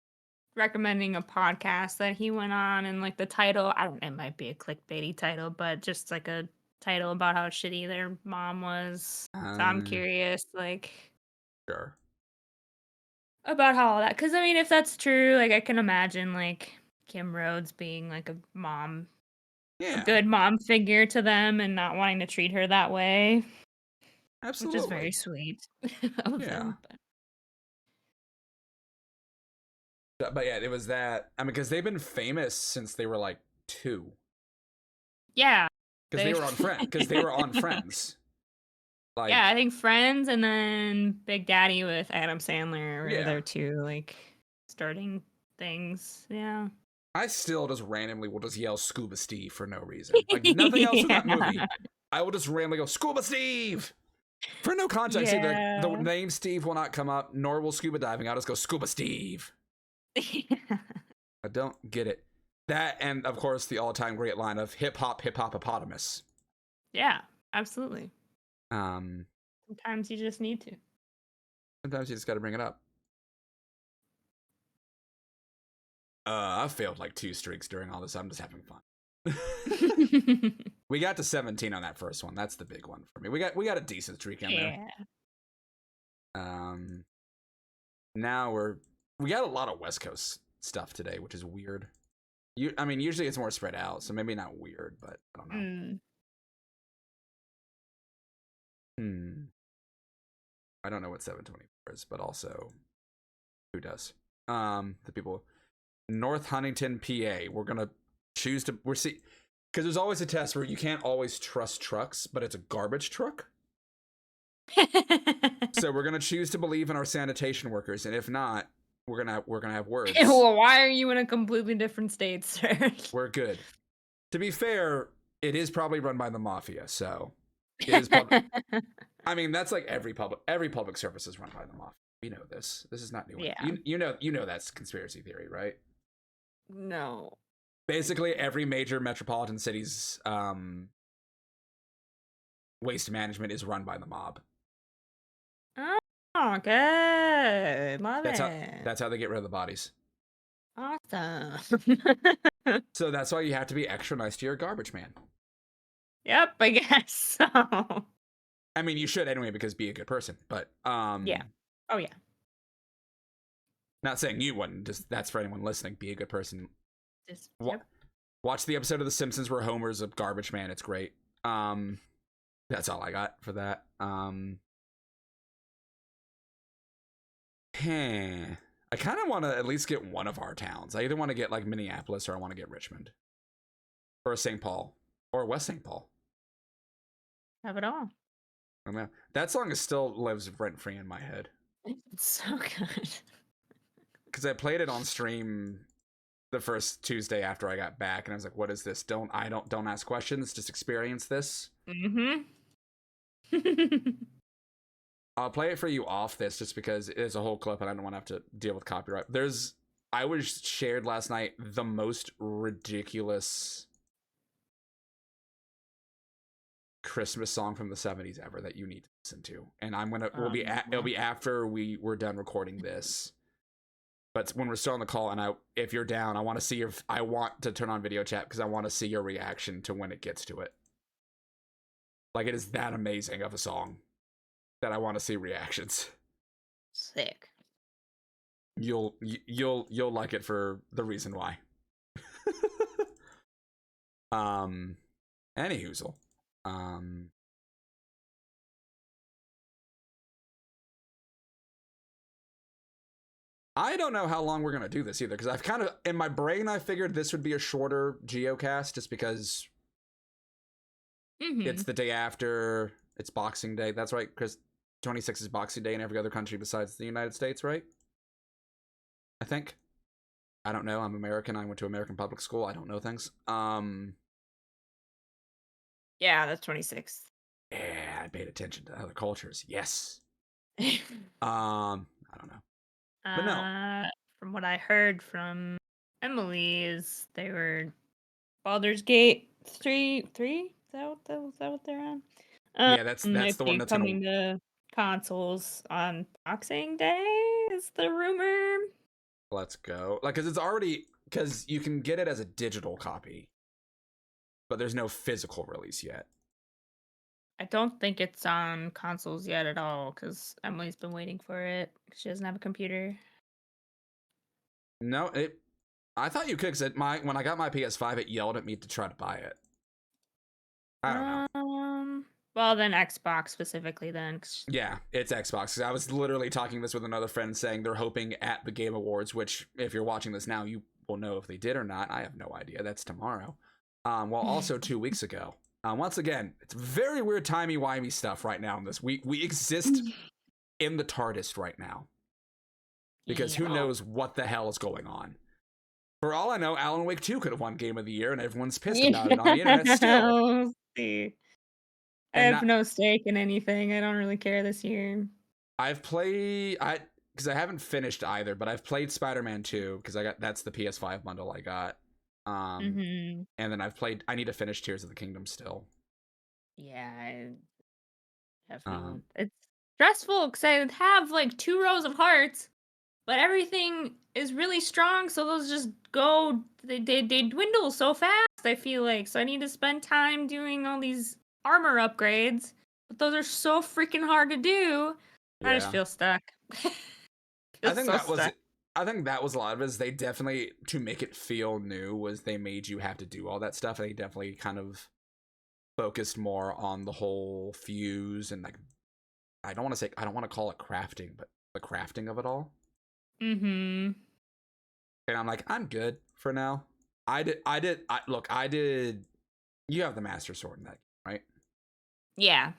recommending a podcast that he went on, and like the title, I don't know, it might be a clickbaity title, but just like a title about how shitty their mom was. So I'm Um, curious, like, sure. about how all that, because I mean, if that's true, like I can imagine like Kim Rhodes being like a Yeah, good mom figure to them and not wanting to treat her that way, which is very absolutely. sweet of Yeah. them. But But yeah, it was that. I mean, because they've been famous since they were like 2. yeah, Because they they were on Friends. Because they were on Friends. yeah, I Like, think Friends and then Big Daddy with Adam Sandler were yeah. there too, like starting things. Yeah. I still just randomly will just yell Scuba Steve for no reason. Like nothing else in that movie. Yeah. I will just randomly go Scuba Steve for no context either. Like, the Yeah. name Steve will not come up, nor will scuba diving. I'll just go Scuba Steve. I don't get it. That and of course the all-time great line of hip hippopotamus. Yeah, absolutely. Um, Sometimes you just need to. sometimes you just got to bring it up. I failed like 2 streaks during all this. I'm just having fun. We got to 17 on that first one. That's the big one for me. We got a decent streak in there. Yeah. Um, now we got a lot of West Coast stuff today, which is weird. I mean, usually it's more spread out, so maybe not weird, but I don't know. Mm. Hmm. I don't know what 724 is, but also who does? The people. North Huntington, PA. We're gonna choose to. We're see because there's always a test where you can't always trust trucks, but it's a garbage truck. So we're gonna choose to believe in our sanitation workers, and if not, we're gonna have words. Well, why are you in a completely different state, sir? We're good. To be fair, it is probably run by the mafia, so it is public. I mean, that's like every public service is run by the mafia. We know this. This is not new. Yeah. You know that's conspiracy theory, right? No. Basically, every major metropolitan city's waste management is run by the mob. Oh, good. Love That's how it. that's how they get rid of the bodies. Awesome. So that's why you have to be extra nice to your garbage man. Yep, I guess so. I mean, you should anyway, because be a good person. But Yeah. Oh yeah. not saying you wouldn't. Just that's for anyone listening. Be a good person. Just Wa- yep. Watch the episode of The Simpsons where Homer's a garbage man. It's great. That's all I got for that. I kind of want to at least get one of our towns. I either want to get like Minneapolis or I want to get Richmond or St. Paul or West St. Paul. Have it all. Oh man, that song is still lives rent free in my head It's so good. because I played it on stream the first Tuesday after I got back, and I was like, "What is this? Don't ask questions. Just experience this." Mm-hmm. I'll play it for you off this just because it's a whole clip and I don't want to have to deal with copyright. I was shared last night the most ridiculous Christmas song from the 70s ever that you need to listen to. And it'll be after we were done recording this. But when we're still on the call and if you're down, I want to turn on video chat because I want to see your reaction to when it gets to it. Like it is that amazing of a song that I want to see reactions. Sick. You'll like it for the reason why. Any hoozle. I don't know how long we're gonna do this either, because I've kind of in my brain I figured this would be a shorter GeoCast just because it's the day after it's Boxing Day. That's right, Chris. 26 is Boxing Day in every other country besides the United States, right? I think. I don't know. I'm American. I went to American public school. I don't know things. Yeah, that's 26th. Yeah, I paid attention to other cultures. Yes. I don't know. But no. From what I heard from Emily is they were Baldur's Gate 3. Is that what they're on? Yeah, that's Might the one be that's gonna. coming to consoles on Boxing Day, is the rumor. Let's go. Like, because you can get it as a digital copy, but there's no physical release yet. I don't think it's on consoles yet at all, because Emily's been waiting for it. She doesn't have a computer. No, I thought you could, because when I got my PS5, it yelled at me to try to buy it. I don't know. Well, then Xbox specifically, then. Yeah, it's Xbox. I was literally talking this with another friend saying they're hoping at the Game Awards, which if you're watching this now, you will know if they did or not. I have no idea. That's tomorrow. Well, also 2 weeks ago. Once again, it's very weird timey-wimey stuff right now in this. We exist in the TARDIS right now. Because who knows what the hell is going on. For all I know, Alan Wake 2 could have won Game of the Year, and everyone's pissed about it on the internet still. See. I have no stake in anything. I don't really care this year. Because I haven't finished either, but I've played Spider-Man 2 because that's the PS5 bundle I got. And then I need to finish Tears of the Kingdom still. Yeah, I have it's stressful because I have like 2 rows of hearts, but everything is really strong, so those just go, they dwindle so fast, I feel like. So I need to spend time doing all these armor upgrades, but those are so freaking hard to do. Yeah. I just feel stuck. I think that was a lot of it. Is they definitely, to make it feel new, was they made you have to do all that stuff. They definitely kind of focused more on the whole fuse and like, I don't want to call it crafting, but the crafting of it all. And I'm like, I'm good for now. You have the Master Sword in that, right? Yeah.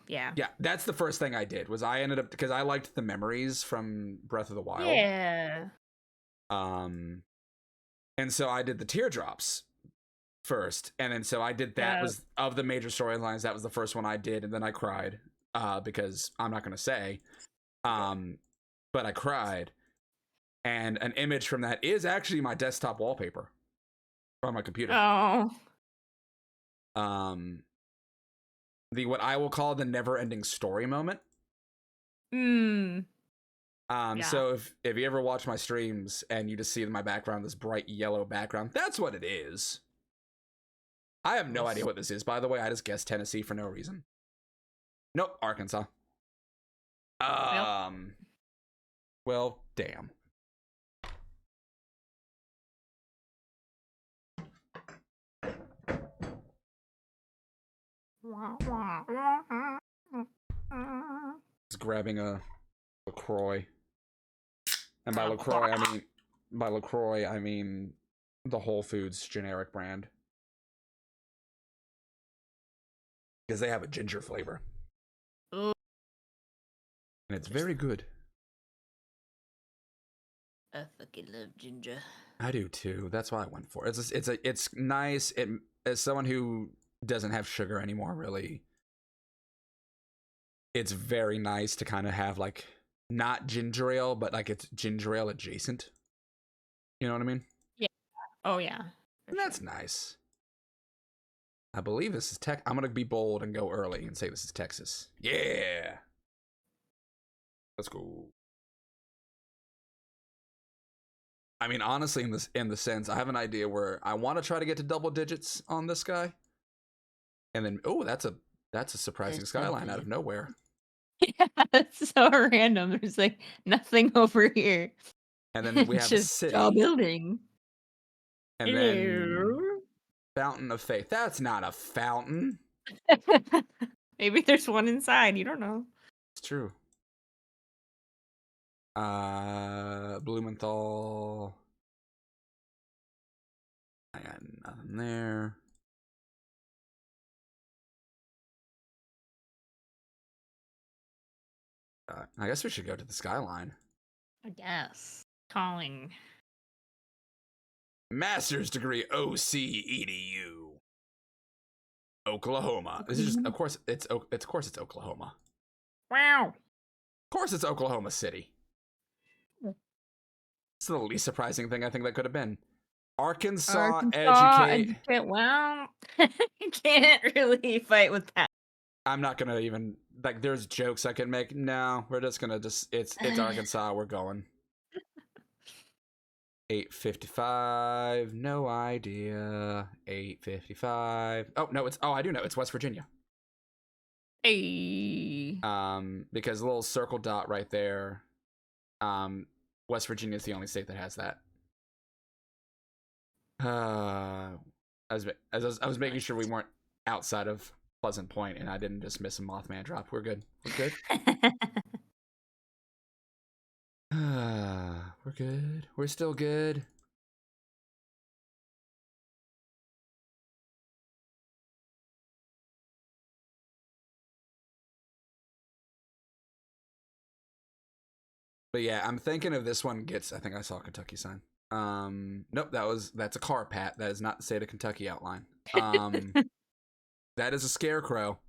That's the first thing I did. Was I ended up, because I liked the memories from Breath of the Wild. Yeah. And so I did the teardrops first, and then so I did that. Was of the major storylines, that was the first one I did, and then I cried because I'm not gonna say, but I cried, and an image from that is actually my desktop wallpaper on my computer. The what I will call the never-ending story moment. Yeah. So if you ever watch my streams and you just see in my background this bright yellow background, that's what it is. I have no idea what this is, by the way. I just guessed Tennessee for no reason. Nope, Arkansas. Well, damn. Just grabbing a LaCroix. And by LaCroix, I mean the Whole Foods generic brand. Because they have a ginger flavor. Ooh. And it's very good. I fucking love ginger. I do too. That's why I went for it. It's nice. It, as someone who doesn't have sugar anymore, really, it's very nice to kind of have like not ginger ale, but like it's ginger ale adjacent. You know what I mean? Yeah. Oh yeah. And that's nice. I believe this is I'm gonna be bold and go early and say this is Texas. Yeah. Let's go. I mean, honestly, in the sense, I have an idea where I want to try to get to double digits on this guy, and then that's a surprising skyline out of nowhere. Yeah, that's so random. There's like nothing over here. And then we have just a city. a building. And then Fountain of Faith. That's not a fountain. Maybe there's one inside. You don't know. It's true. Blumenthal. I got nothing there. I guess we should go to the skyline. I guess. Calling. Master's degree OC/EDU. Oklahoma. This is just, of course, it's Oklahoma. Wow. Of course, it's Oklahoma City. It's the least surprising thing I think that could have been. Arkansas educate. Well, you can't really fight with that. I'm not gonna even like. There's jokes I can make. No, we're just gonna it's Arkansas. We're going. 855. No idea. 855. Oh no, I do know. It's West Virginia. Hey. Because a little circle dot right there. West Virginia is the only state that has that. I was making sure we weren't outside of Pleasant Point and I didn't just miss a Mothman drop. We're good. We're good. We're good. We're still good. But yeah, I'm thinking if this one gets, I think I saw a Kentucky sign. Nope, that's a car, Pat. That is not the state of Kentucky outline. That is a scarecrow.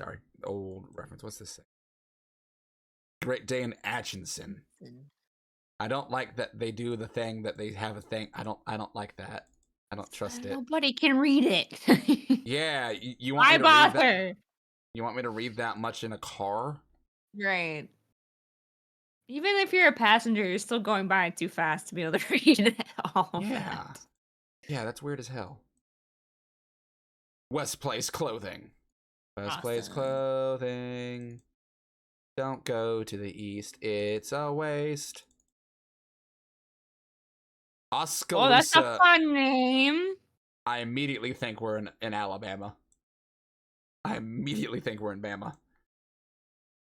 Sorry, old reference. What's this say? Great Day in Atchison. I don't like that they do the thing that they have a thing. I don't like that. I don't trust it. Nobody can read it. Yeah, you want me to read that? You want me to read that much in a car? Right. Even if you're a passenger, you're still going by too fast to be able to read all of that. Yeah, that's weird as hell. West Place Clothing. West Place Clothing. Don't go to the east. It's a waste. Oskaloosa. Oh, that's a fun name. I immediately think we're in Alabama. I immediately think we're in Bama.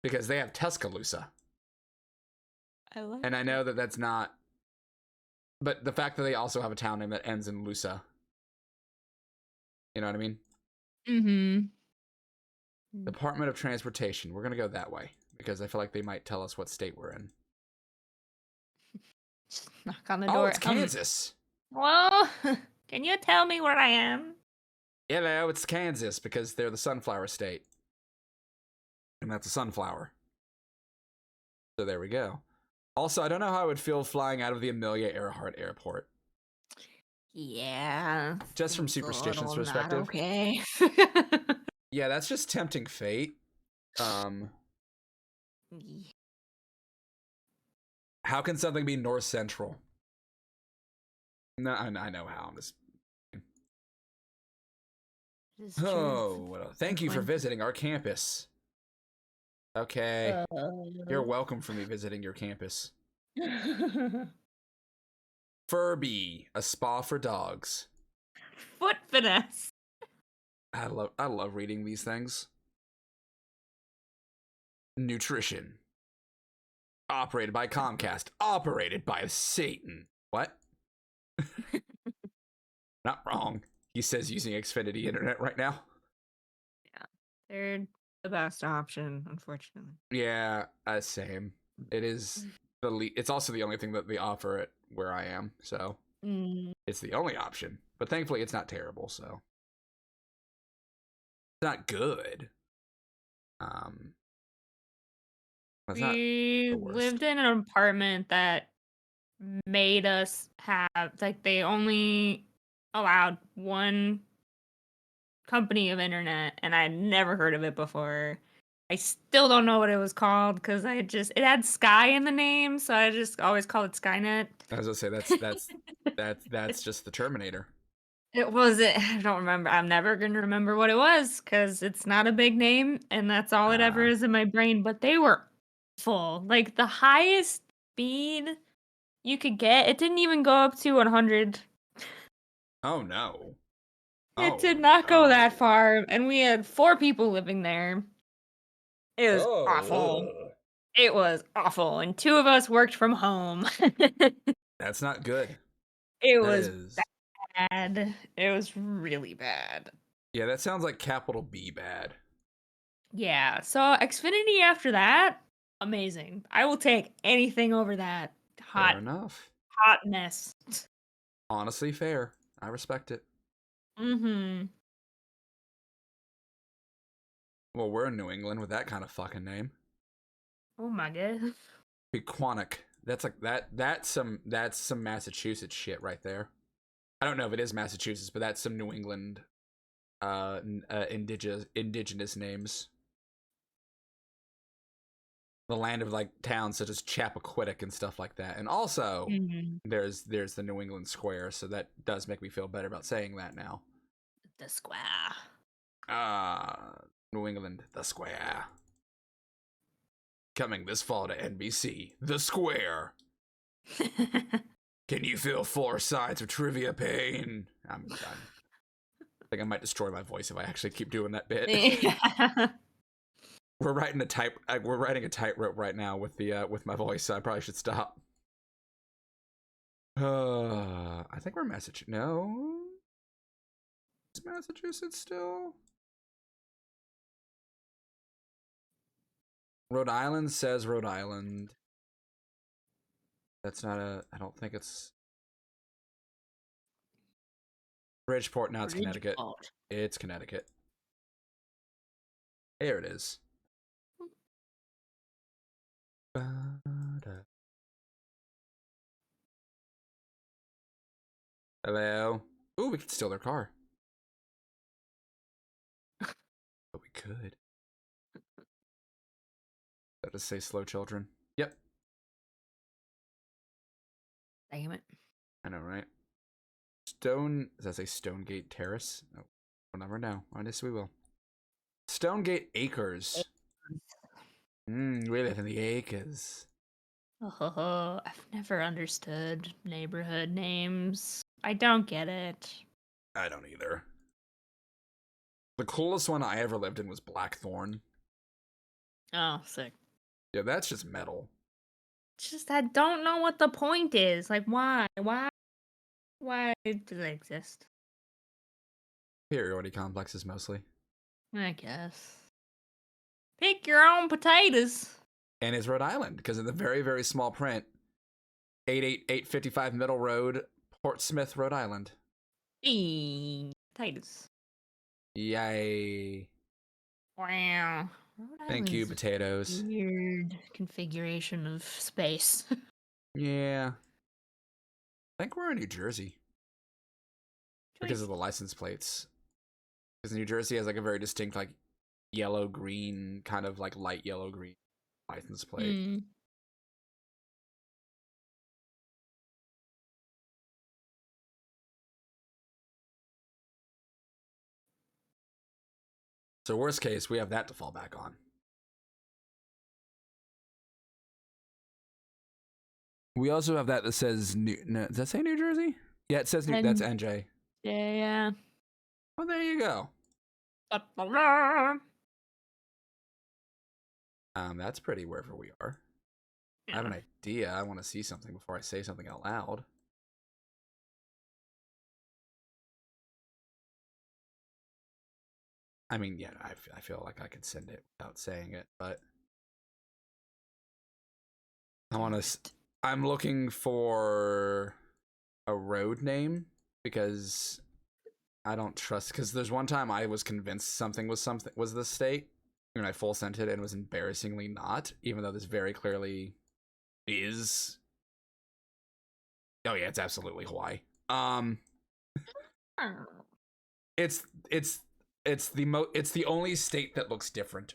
Because they have Tuscaloosa. And I know that that's not... But the fact that they also have a town name that ends in Lusa. You know what I mean? Mm-hmm. Department of Transportation. We're going to go that way. Because I feel like they might tell us what state we're in. Just knock on the door. Oh, it's Kansas. Well, can you tell me where I am? Hello, it's Kansas because they're the sunflower state. And that's a sunflower. So there we go. Also, I don't know how I would feel flying out of the Amelia Earhart Airport. Yeah. Just from superstition's perspective. Okay. Yeah, that's just tempting fate. How can something be North Central? No, I know how. I'm just. It's true. Oh, well, thank you for visiting our campus. Okay, you're welcome for me visiting your campus. Furby, a spa for dogs. Foot finesse. I love reading these things. Nutrition. Operated by Comcast. Operated by Satan. What? Not wrong. He says using Xfinity internet right now. Yeah, they're the best option, unfortunately. Yeah, same. It is it's also the only thing that they offer at where I am, so it's the only option. But thankfully it's not terrible, so it's not good. It's not We the worst. lived in an apartment that made us have, like, they only allowed one company of internet, and I had never heard of it before. I still don't know what it was called because it had Sky in the name, so I just always called it Skynet. I was gonna say that's just the Terminator. I don't remember. I'm never gonna remember what it was because it's not a big name, and that's all it ever is in my brain. But they were full. Like the highest speed you could get, it didn't even go up to 100. Oh no. It Oh did not go that no. far, and we had 4 people living there. It was awful. Oh. It was awful, and 2 of us worked from home. That's not good. It That was is. bad. It was really bad. Yeah, that sounds like capital B bad. Yeah, so Xfinity after that, amazing. I will take anything over that. Fair enough. Hot mess. Honestly, fair. I respect it. Mhm. Well, we're in New England with that kind of fucking name. Oh my god. Pequannock. That's like that's some Massachusetts shit right there. I don't know if it is Massachusetts, but that's some New England indigenous names. The land of like towns such as Chappaquiddick and stuff like that. And also Mhm. there's the New England Square, so that does make me feel better about saying that now. The square. New England, the Square. Coming this fall to NBC, The Square. Can you feel 4 sides of trivia pain? I'm done. I think I might destroy my voice if I actually keep doing that bit. Yeah. We're writing a tightrope right now with the with my voice, so I probably should stop. I think we're Massachusetts. No, is Massachusetts still? Rhode Island says Rhode Island. That's not a. I don't think it's Bridgeport. Now it's Connecticut. Bridgeport. It's Connecticut. There it is. Hello. Ooh, we could steal their car. But we could. That just say slow children. Yep. Damn it. I know, right? Does that say Stonegate Terrace? No. We'll never know. I guess we will. Stonegate Acres. We live in the acres. Oh, I've never understood neighborhood names. I don't get it. I don't either. The coolest one I ever lived in was Blackthorn. Oh, sick. Yeah, that's just metal. Just I don't know what the point is. Like why? Why do they exist? Superiority complexes mostly. I guess. Pick your own potatoes. And it's Rhode Island, because in the very, very small print, 88855 Middle Road, Portsmouth, Rhode Island. Potatoes. Yay. Wow. Thank you, potatoes. Weird configuration of space. Yeah. I think we're in New Jersey. Because of the license plates. Because New Jersey has like a very distinct like yellow-green, kind of like light yellow-green license plate. So worst case, we have that to fall back on. We also have that says New. No, does that say New Jersey? Yeah, it says New. That's NJ. Yeah. Oh, there you go. That's pretty wherever we are. I have an idea. I want to see something before I say something out loud. I mean, yeah, I feel like I could send it without saying it, but I'm looking for a road name because I don't trust. Because there's one time I was convinced something was the state, and I full sent it and it was embarrassingly not, even though this very clearly is. Oh yeah, it's absolutely Hawaii. It's the only state that looks different.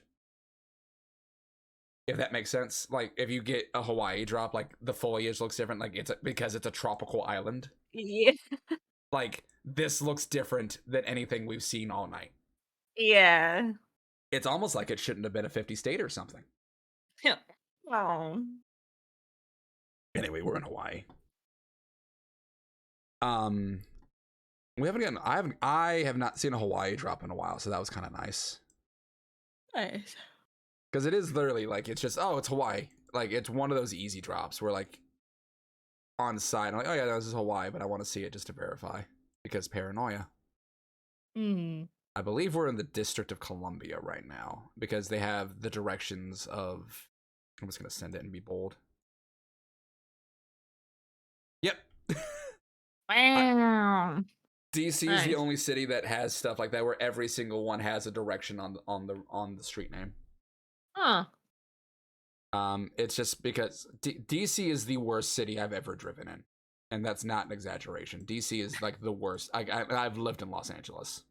If that makes sense. Like if you get a Hawaii drop, like the foliage looks different, like because it's a tropical island. Yeah. Like this looks different than anything we've seen all night. Yeah. It's almost like it shouldn't have been a 50 state or something. Oh. Anyway, we're in Hawaii. We haven't gotten. I have not seen a Hawaii drop in a while, so that was kind of nice. Nice. Because it is literally like it's just it's Hawaii. Like it's one of those easy drops where like on site I'm like, oh yeah, this is Hawaii, but I want to see it just to verify because paranoia. I believe we're in the District of Columbia right now because they have the directions of. I'm just gonna send it and be bold. Yep. Wow. DC is the only city that has stuff like that where every single one has a direction on the street name. Huh. It's just because DC is the worst city I've ever driven in, and that's not an exaggeration. DC is like the worst. I've lived in Los Angeles.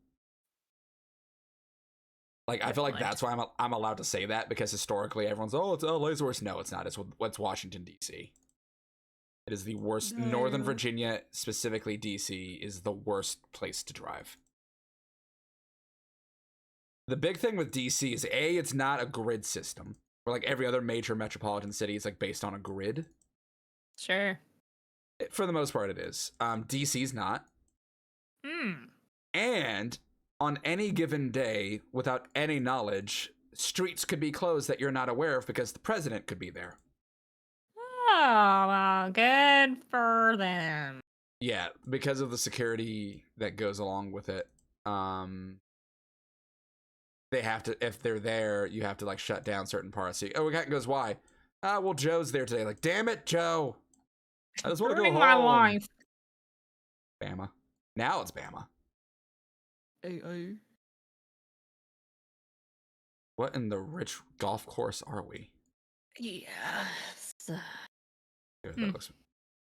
Like I feel like that's why I'm allowed to say that because historically everyone's it's LA's worst. No, it's not. It's Washington DC. It is the worst. No. Northern Virginia, specifically DC, is the worst place to drive. The big thing with DC is it's not a grid system. Where like every other major metropolitan city is like based on a grid. Sure. For the most part, it is. DC's not. And on any given day, without any knowledge, streets could be closed that you're not aware of because the president could be there. Oh, well, good for them. Yeah, because of the security that goes along with it. They have to, if they're there, you have to like shut down certain parts. So, we got goes, why? Well, Joe's there today. Like, damn it, Joe. I just want to go home. My wife. Bama. Now it's Bama. Hey. What in the rich golf course are we? Yes.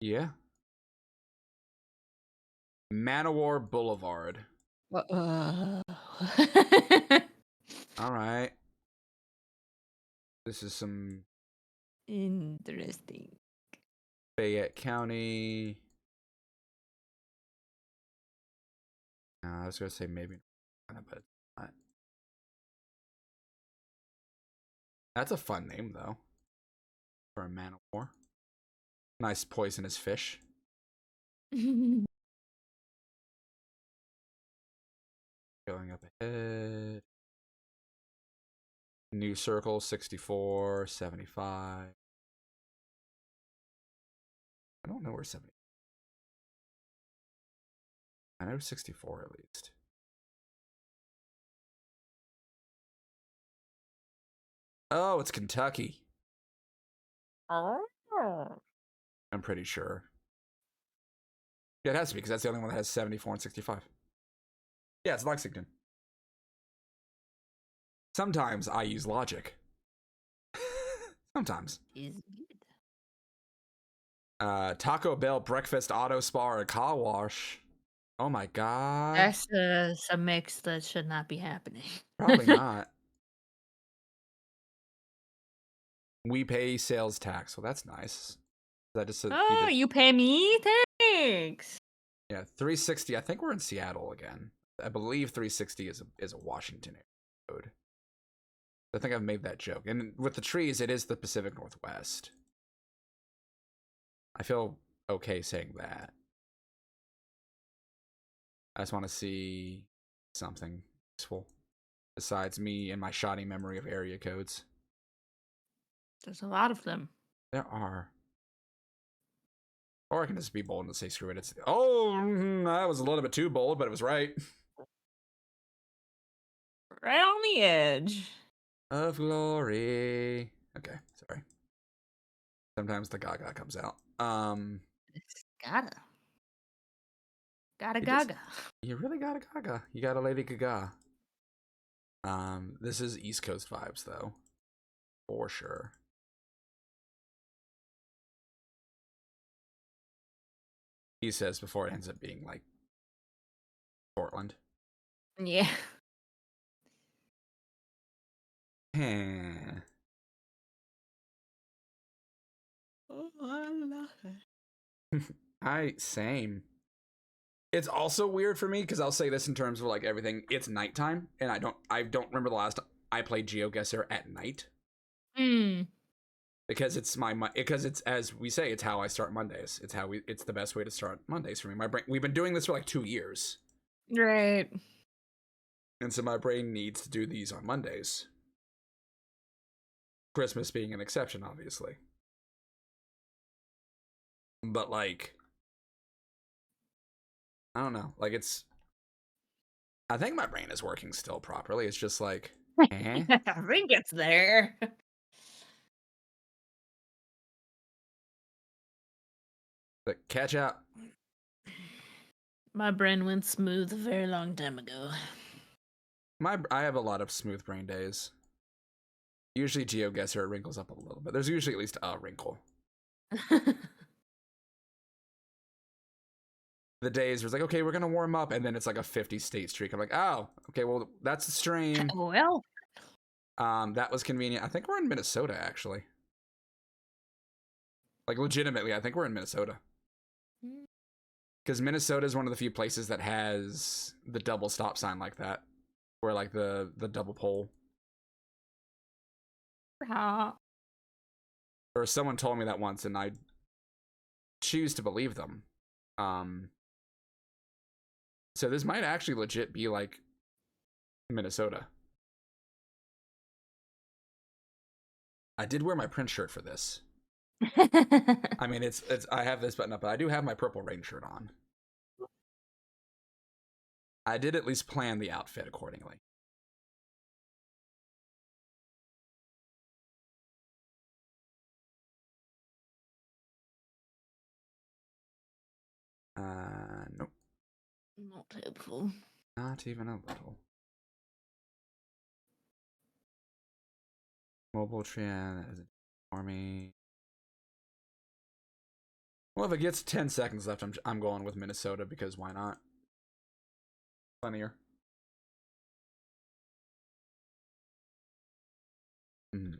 Yeah. Manowar Boulevard. All right. This is some interesting. Fayette County. I was gonna say maybe, but it's not. That's a fun name though for a man of war. Nice poisonous fish. Going up ahead. New circle 64, 75. I don't know where 70. I know 64 at least. Oh, it's Kentucky. Oh. I'm pretty sure. Yeah, it has to be because that's the only one that has 74 and 65. Yeah, it's Lexington. Sometimes I use logic. Sometimes. Taco Bell, breakfast, auto spa, or car wash. Oh my god. That's a mix that should not be happening. Probably not. We pay sales tax. Well, that's nice. That just you pay me? Thanks. Yeah, 360. I think we're in Seattle again. I believe 360 is a Washington area. code. I think I've made that joke. And with the trees, it is the Pacific Northwest. I feel okay saying that. I just want to see something useful besides me and my shoddy memory of area codes. There's a lot of them. There are. Or I can just be bold and say screw it. It's that was a little bit too bold, but it was right. Right on the edge. Of glory. Okay, sorry. Sometimes the gaga comes out. It's gotta. Gotta You just- gaga. You really got a gaga. You got a Lady Gaga. This is East Coast vibes though. For sure. He says before it ends up being like Portland. Yeah. Eh. Oh, I love it. Same. It's also weird for me because I'll say this in terms of like everything. It's nighttime, and I don't remember the last time I played GeoGuessr at night. Because it's as we say, it's how I start Mondays. It's the best way to start Mondays for me. My brain, we've been doing this for like 2 years. Right. And so my brain needs to do these on Mondays. Christmas being an exception, obviously. But like, I don't know. Like I think my brain is working still properly. It's just like, I think it's there. but catch up. My brain went smooth a very long time ago. I have a lot of smooth brain days. Usually GeoGuessr wrinkles up a little bit. There's usually at least a wrinkle. The days where it's like, okay, we're gonna warm up, and then it's like a 50 state streak. I'm like, oh, okay, well that's the stream. Well, That was convenient. I think we're in Minnesota actually. Like legitimately, I think we're in Minnesota. Because Minnesota is one of the few places that has the double stop sign like that, where like the double pole. Or someone told me that once, and I choose to believe them. So this might actually legit be like Minnesota. I did wear my print shirt for this. I mean, it's I have this button up, but I do have my purple rain shirt on. I did at least plan the outfit accordingly. Nope. not hopeful. Not even a little. Mobile Triad is it for me. Well, if it gets 10 seconds left, I'm going with Minnesota because why not? Funnier. Mm.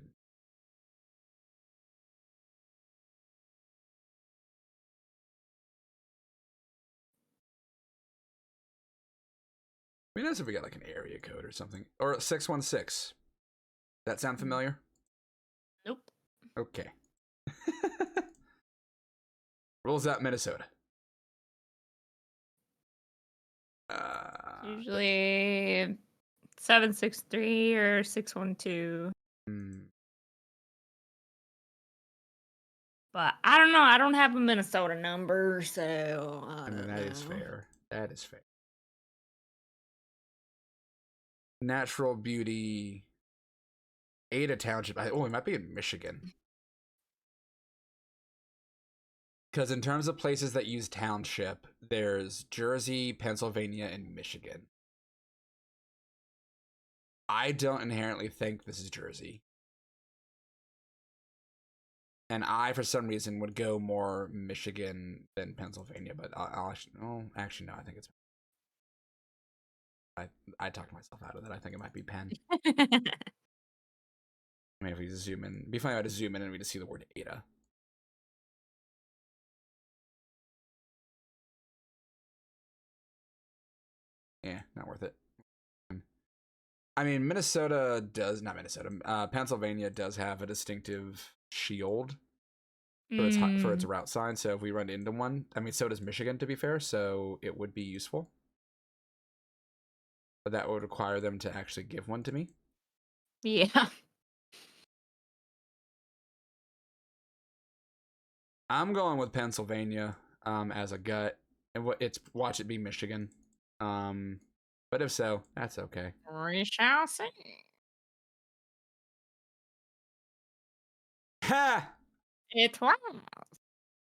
It'd be nice if we got like an area code or something. Or 616. That sound familiar? Nope. Okay. Rules out Minnesota. Usually 763 or 612. But I don't know. I don't have a Minnesota number, so I mean, that is fair. That is fair. Natural beauty. Ada Township. Oh, it might be in Michigan. Because in terms of places that use township, there's Jersey, Pennsylvania, and Michigan. I don't inherently think this is Jersey. And I, for some reason, would go more Michigan than Pennsylvania, but actually, no, I think it's. I talked myself out of that. I think it might be Penn. I mean, if we zoom in, it'd be funny to zoom in and we just see the word Ada. Yeah, not worth it. I mean, Pennsylvania does have a distinctive shield for its Mm, route sign. So if we run into one, I mean, so does Michigan, to be fair. So it would be useful, but that would require them to actually give one to me. yeah. I'm going with Pennsylvania as a gut, and it's watch it be Michigan. But if so, that's okay. We shall see. Ha! It was.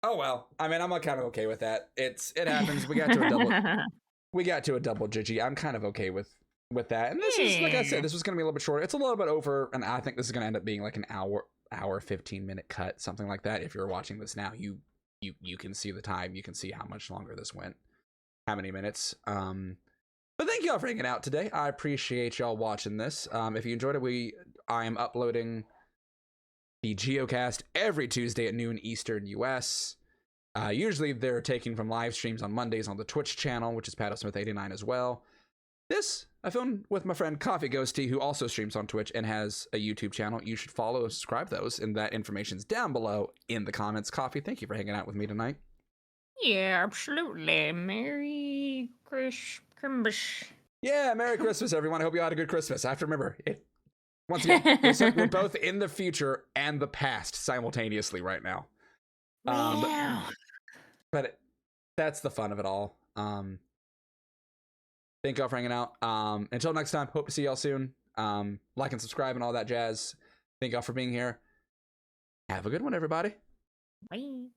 Oh well. I mean, I'm kind of okay with that. It happens. We got to a double. We got to a double Gigi. I'm kind of okay with that. And this is, like I said, this was going to be a little bit shorter. It's a little bit over, and I think this is going to end up being like an hour 15-minute cut, something like that. If you're watching this now, you can see the time. You can see how much longer this went, how many minutes. But thank y'all for hanging out today. I appreciate y'all watching this. If you enjoyed it, I am uploading the GeoCast every Tuesday at noon Eastern US. Usually they're taken from live streams on Mondays on the Twitch channel, which is PaddleSmith89 as well. This I filmed with my friend CoffeeGhostea, who also streams on Twitch and has a YouTube channel. You should follow and subscribe those, and that information's down below in the comments. Coffee, thank you for hanging out with me tonight. Yeah, absolutely. Merry Christmas. Yeah, Merry Christmas, everyone. I hope you had a good Christmas. I have to remember it. Once again, we're both in the future and the past simultaneously right now. Wow. But that's the fun of it all. Thank y'all for hanging out. Until next time, hope to see y'all soon. Like and subscribe and all that jazz. Thank y'all for being here. Have a good one, everybody. Bye.